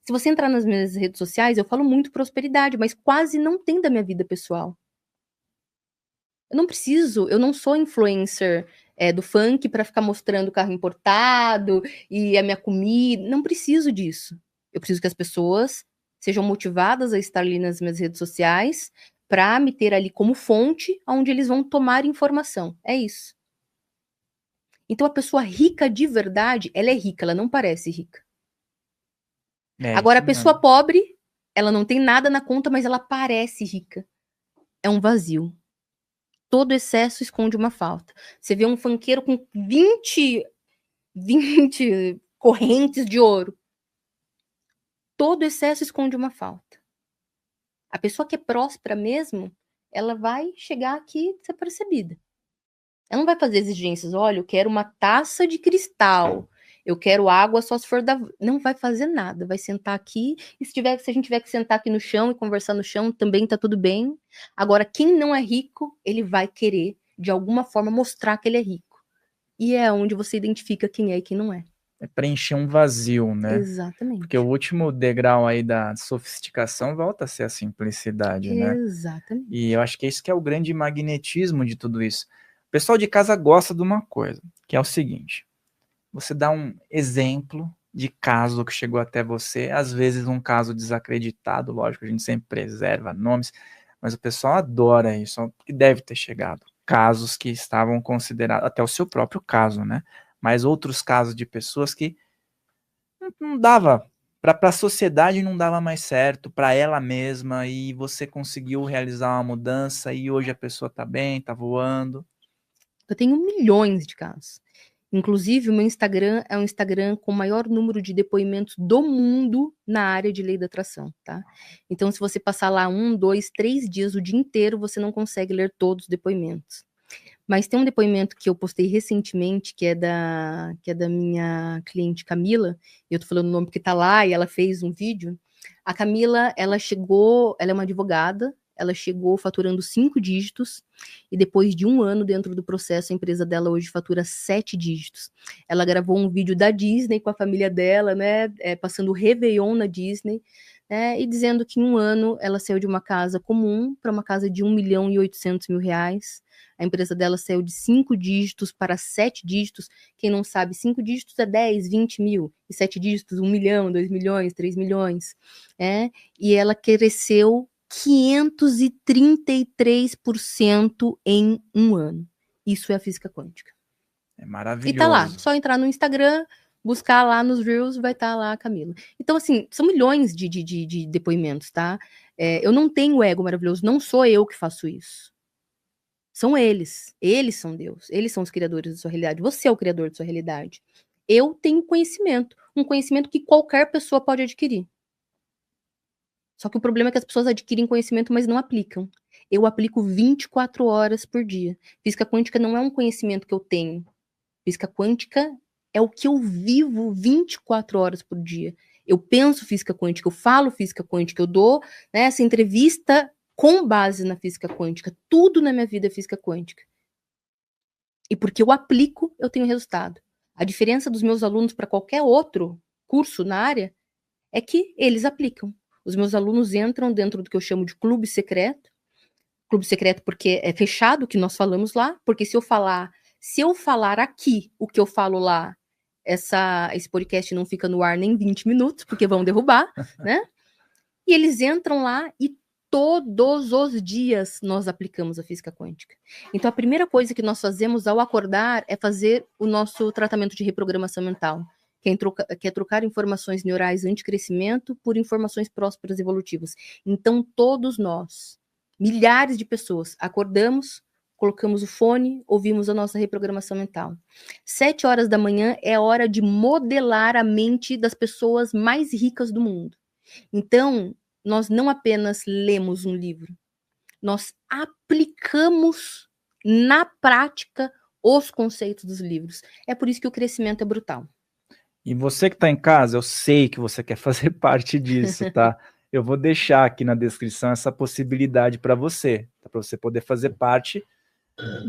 Se você entrar nas minhas redes sociais, eu falo muito prosperidade, mas quase não tem da minha vida pessoal. Eu não preciso, eu não sou influencer do funk para ficar mostrando o carro importado e a minha comida. Não preciso disso. Eu preciso que as pessoas sejam motivadas a estar ali nas minhas redes sociais para me ter ali como fonte onde eles vão tomar informação. É isso. Então a pessoa rica de verdade, ela é rica, ela não parece rica. Agora a pessoa pobre, ela não tem nada na conta, mas ela parece rica. É um vazio. Todo excesso esconde uma falta. Você vê um funkeiro com 20 correntes de ouro. Todo excesso esconde uma falta. A pessoa que é próspera mesmo, ela vai chegar aqui e ser percebida. Ela não vai fazer exigências. Olha, eu quero uma taça de cristal. Eu quero água só se for da... Não vai fazer nada. Vai sentar aqui. E se a gente tiver que sentar aqui no chão e conversar no chão, também tá tudo bem. Agora, quem não é rico, ele vai querer, de alguma forma, mostrar que ele é rico. E é onde você identifica quem é e quem não é. É preencher um vazio, né? Exatamente. Porque o último degrau aí da sofisticação volta a ser a simplicidade, né? Exatamente. E eu acho que esse que é o grande magnetismo de tudo isso. O pessoal de casa gosta de uma coisa, que é o seguinte: você dá um exemplo de caso que chegou até você, às vezes um caso desacreditado, lógico, a gente sempre preserva nomes, mas o pessoal adora isso, que deve ter chegado. Casos que estavam considerados, até o seu próprio caso, né? Mas outros casos de pessoas que não dava, para a sociedade não dava mais certo, para ela mesma, e você conseguiu realizar uma mudança e hoje a pessoa está bem, está voando. Eu tenho milhões de casos. Inclusive, o meu Instagram é um Instagram com o maior número de depoimentos do mundo na área de lei da atração, tá? Então, se você passar lá 1, 2, 3 dias, o dia inteiro, você não consegue ler todos os depoimentos. Mas tem um depoimento que eu postei recentemente, que é da minha cliente Camila, e eu tô falando o nome porque tá lá, e ela fez um vídeo. A Camila, ela chegou, ela é uma advogada, ela chegou faturando 5 dígitos, e depois de 1 ano dentro do processo, a empresa dela hoje fatura 7 dígitos. Ela gravou um vídeo da Disney com a família dela, né, passando o Réveillon na Disney, né, e dizendo que em 1 ano ela saiu de uma casa comum para uma casa de R$ 1.800.000. A empresa dela saiu de 5 dígitos para 7 dígitos. Quem não sabe, 5 dígitos é 10, 20 mil. E 7 dígitos, 1 milhão, 2 milhões, 3 milhões. E ela cresceu 533% em 1 ano. Isso é a física quântica. É E tá lá, maravilhoso. só entrar no Instagram, buscar lá nos Reels, vai estar lá a Camila. Então, assim, são milhões de depoimentos, tá? Eu não tenho ego maravilhoso, não sou eu que faço isso. São eles são Deus, eles são os criadores da sua realidade, você é o criador da sua realidade. Eu tenho conhecimento, um conhecimento que qualquer pessoa pode adquirir. Só que o problema é que as pessoas adquirem conhecimento, mas não aplicam. Eu aplico 24 horas por dia. Física quântica não é um conhecimento que eu tenho. Física quântica é o que eu vivo 24 horas por dia. Eu penso física quântica, eu falo física quântica, eu dou, né, essa entrevista com base na física quântica. Tudo na minha vida é física quântica. E porque eu aplico, eu tenho resultado. A diferença dos meus alunos para qualquer outro curso na área é que eles aplicam. Os meus alunos entram dentro do que eu chamo de clube secreto. Clube secreto porque é fechado o que nós falamos lá, porque se eu falar aqui o que eu falo lá, esse podcast não fica no ar nem 20 minutos, porque vão derrubar, né? E eles entram lá e todos os dias nós aplicamos a física quântica. Então, a primeira coisa que nós fazemos ao acordar é fazer o nosso tratamento de reprogramação mental, que é trocar informações neurais anticrescimento por informações prósperas evolutivas. Então, todos nós, milhares de pessoas, acordamos, colocamos o fone, ouvimos a nossa reprogramação mental. 7 horas da manhã é a hora de modelar a mente das pessoas mais ricas do mundo. Então, nós não apenas lemos um livro, nós aplicamos na prática os conceitos dos livros. É por isso que o crescimento é brutal. E você que está em casa, eu sei que você quer fazer parte disso, tá? Eu vou deixar aqui na descrição essa possibilidade para você poder fazer parte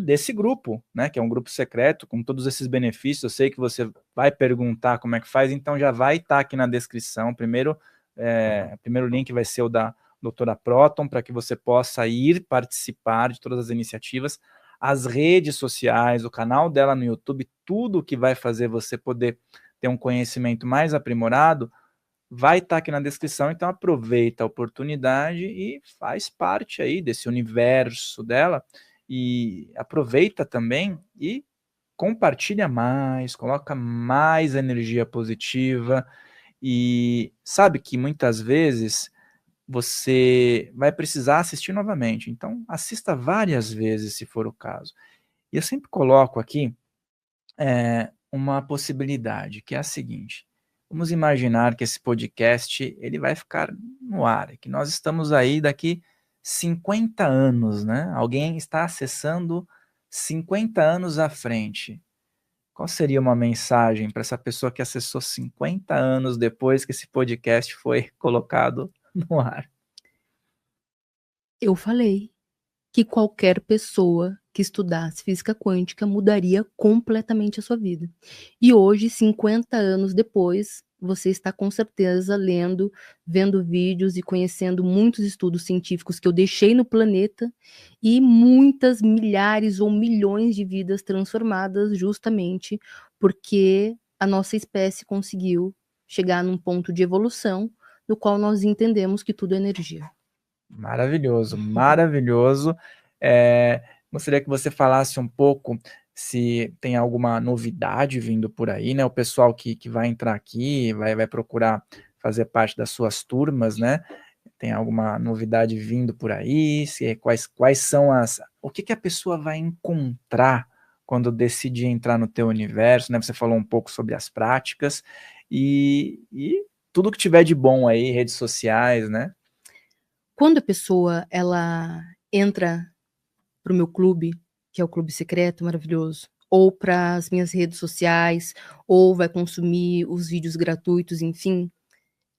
desse grupo, né? Que é um grupo secreto, com todos esses benefícios. Eu sei que você vai perguntar como é que faz, então já vai estar aqui na descrição. Primeiro link vai ser o da doutora Proton, para que você possa ir participar de todas as iniciativas, as redes sociais, o canal dela no YouTube, tudo que vai fazer você poder ter um conhecimento mais aprimorado, vai estar aqui na descrição. Então aproveita a oportunidade e faz parte aí desse universo dela, e aproveita também e compartilha mais, coloca mais energia positiva. E sabe que muitas vezes você vai precisar assistir novamente, então assista várias vezes se for o caso. E eu sempre coloco aqui uma possibilidade, que é a seguinte: vamos imaginar que esse podcast ele vai ficar no ar, que nós estamos aí daqui 50 anos, né? Alguém está acessando 50 anos à frente. Qual seria uma mensagem para essa pessoa que acessou 50 anos depois que esse podcast foi colocado no ar? Eu falei que qualquer pessoa que estudasse física quântica mudaria completamente a sua vida. E hoje, 50 anos depois, você está com certeza lendo, vendo vídeos e conhecendo muitos estudos científicos que eu deixei no planeta, e muitas milhares ou milhões de vidas transformadas justamente porque a nossa espécie conseguiu chegar num ponto de evolução no qual nós entendemos que tudo é energia. Maravilhoso, maravilhoso. Gostaria que você falasse um pouco se tem alguma novidade vindo por aí, né? O pessoal que vai entrar aqui, vai procurar fazer parte das suas turmas, né? Tem alguma novidade vindo por aí? Quais são o que a pessoa vai encontrar quando decidir entrar no teu universo, né? Você falou um pouco sobre as práticas e tudo que tiver de bom aí, redes sociais, né? Quando a pessoa ela entra para o meu clube, que é o Clube Secreto maravilhoso, ou para as minhas redes sociais, ou vai consumir os vídeos gratuitos, enfim,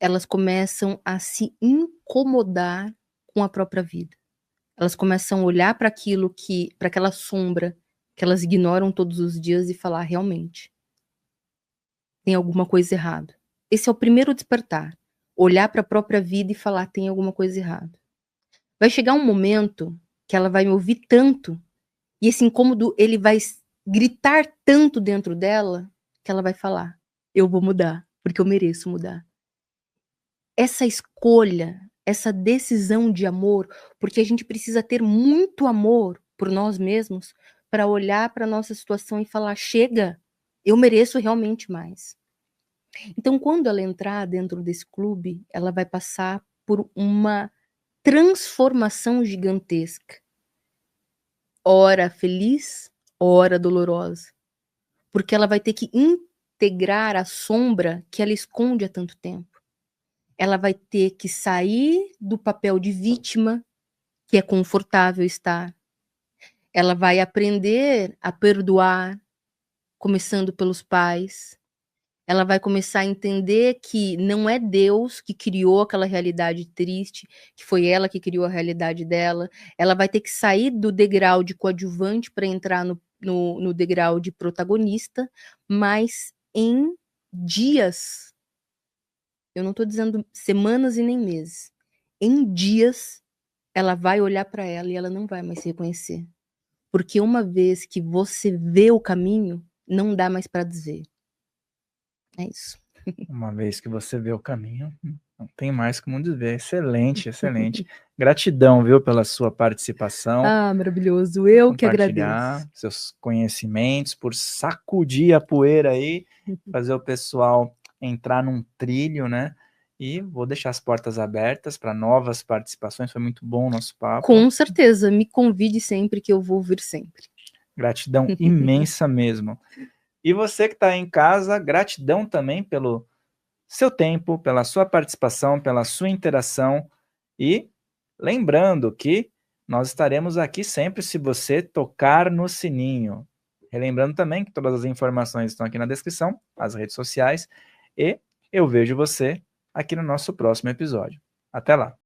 elas começam a se incomodar com a própria vida. Elas começam a olhar para aquilo para aquela sombra que elas ignoram todos os dias e falar: realmente, tem alguma coisa errada. Esse é o primeiro despertar. Olhar para a própria vida e falar: tem alguma coisa errada. Vai chegar um momento que ela vai me ouvir tanto, e esse incômodo ele vai gritar tanto dentro dela, que ela vai falar: eu vou mudar, porque eu mereço mudar. Essa escolha, essa decisão de amor, porque a gente precisa ter muito amor por nós mesmos para olhar para nossa situação e falar: chega, eu mereço realmente mais. Então, quando ela entrar dentro desse clube, ela vai passar por uma transformação gigantesca. Ora feliz, ora dolorosa. Porque ela vai ter que integrar a sombra que ela esconde há tanto tempo. Ela vai ter que sair do papel de vítima, que é confortável estar. Ela vai aprender a perdoar, começando pelos pais. Ela vai começar a entender que não é Deus que criou aquela realidade triste, que foi ela que criou a realidade dela. Ela vai ter que sair do degrau de coadjuvante para entrar no degrau de protagonista, mas em dias. Eu não estou dizendo semanas e nem meses. Em dias, ela vai olhar para ela e ela não vai mais se reconhecer. Porque uma vez que você vê o caminho, não dá mais para dizer. É isso. Uma vez que você vê o caminho, não tem mais como dizer. Excelente, excelente. Gratidão, viu, pela sua participação. Ah, maravilhoso. Eu que Compartilhar agradeço. seus conhecimentos, por sacudir a poeira aí, fazer o pessoal entrar num trilho, né? E vou deixar as portas abertas para novas participações. Foi muito bom o nosso papo. Com certeza. Me convide sempre que eu vou vir sempre. Gratidão imensa mesmo. E você que está em casa, gratidão também pelo seu tempo, pela sua participação, pela sua interação. E lembrando que nós estaremos aqui sempre se você tocar no sininho. Relembrando também que todas as informações estão aqui na descrição, as redes sociais, e eu vejo você aqui no nosso próximo episódio. Até lá!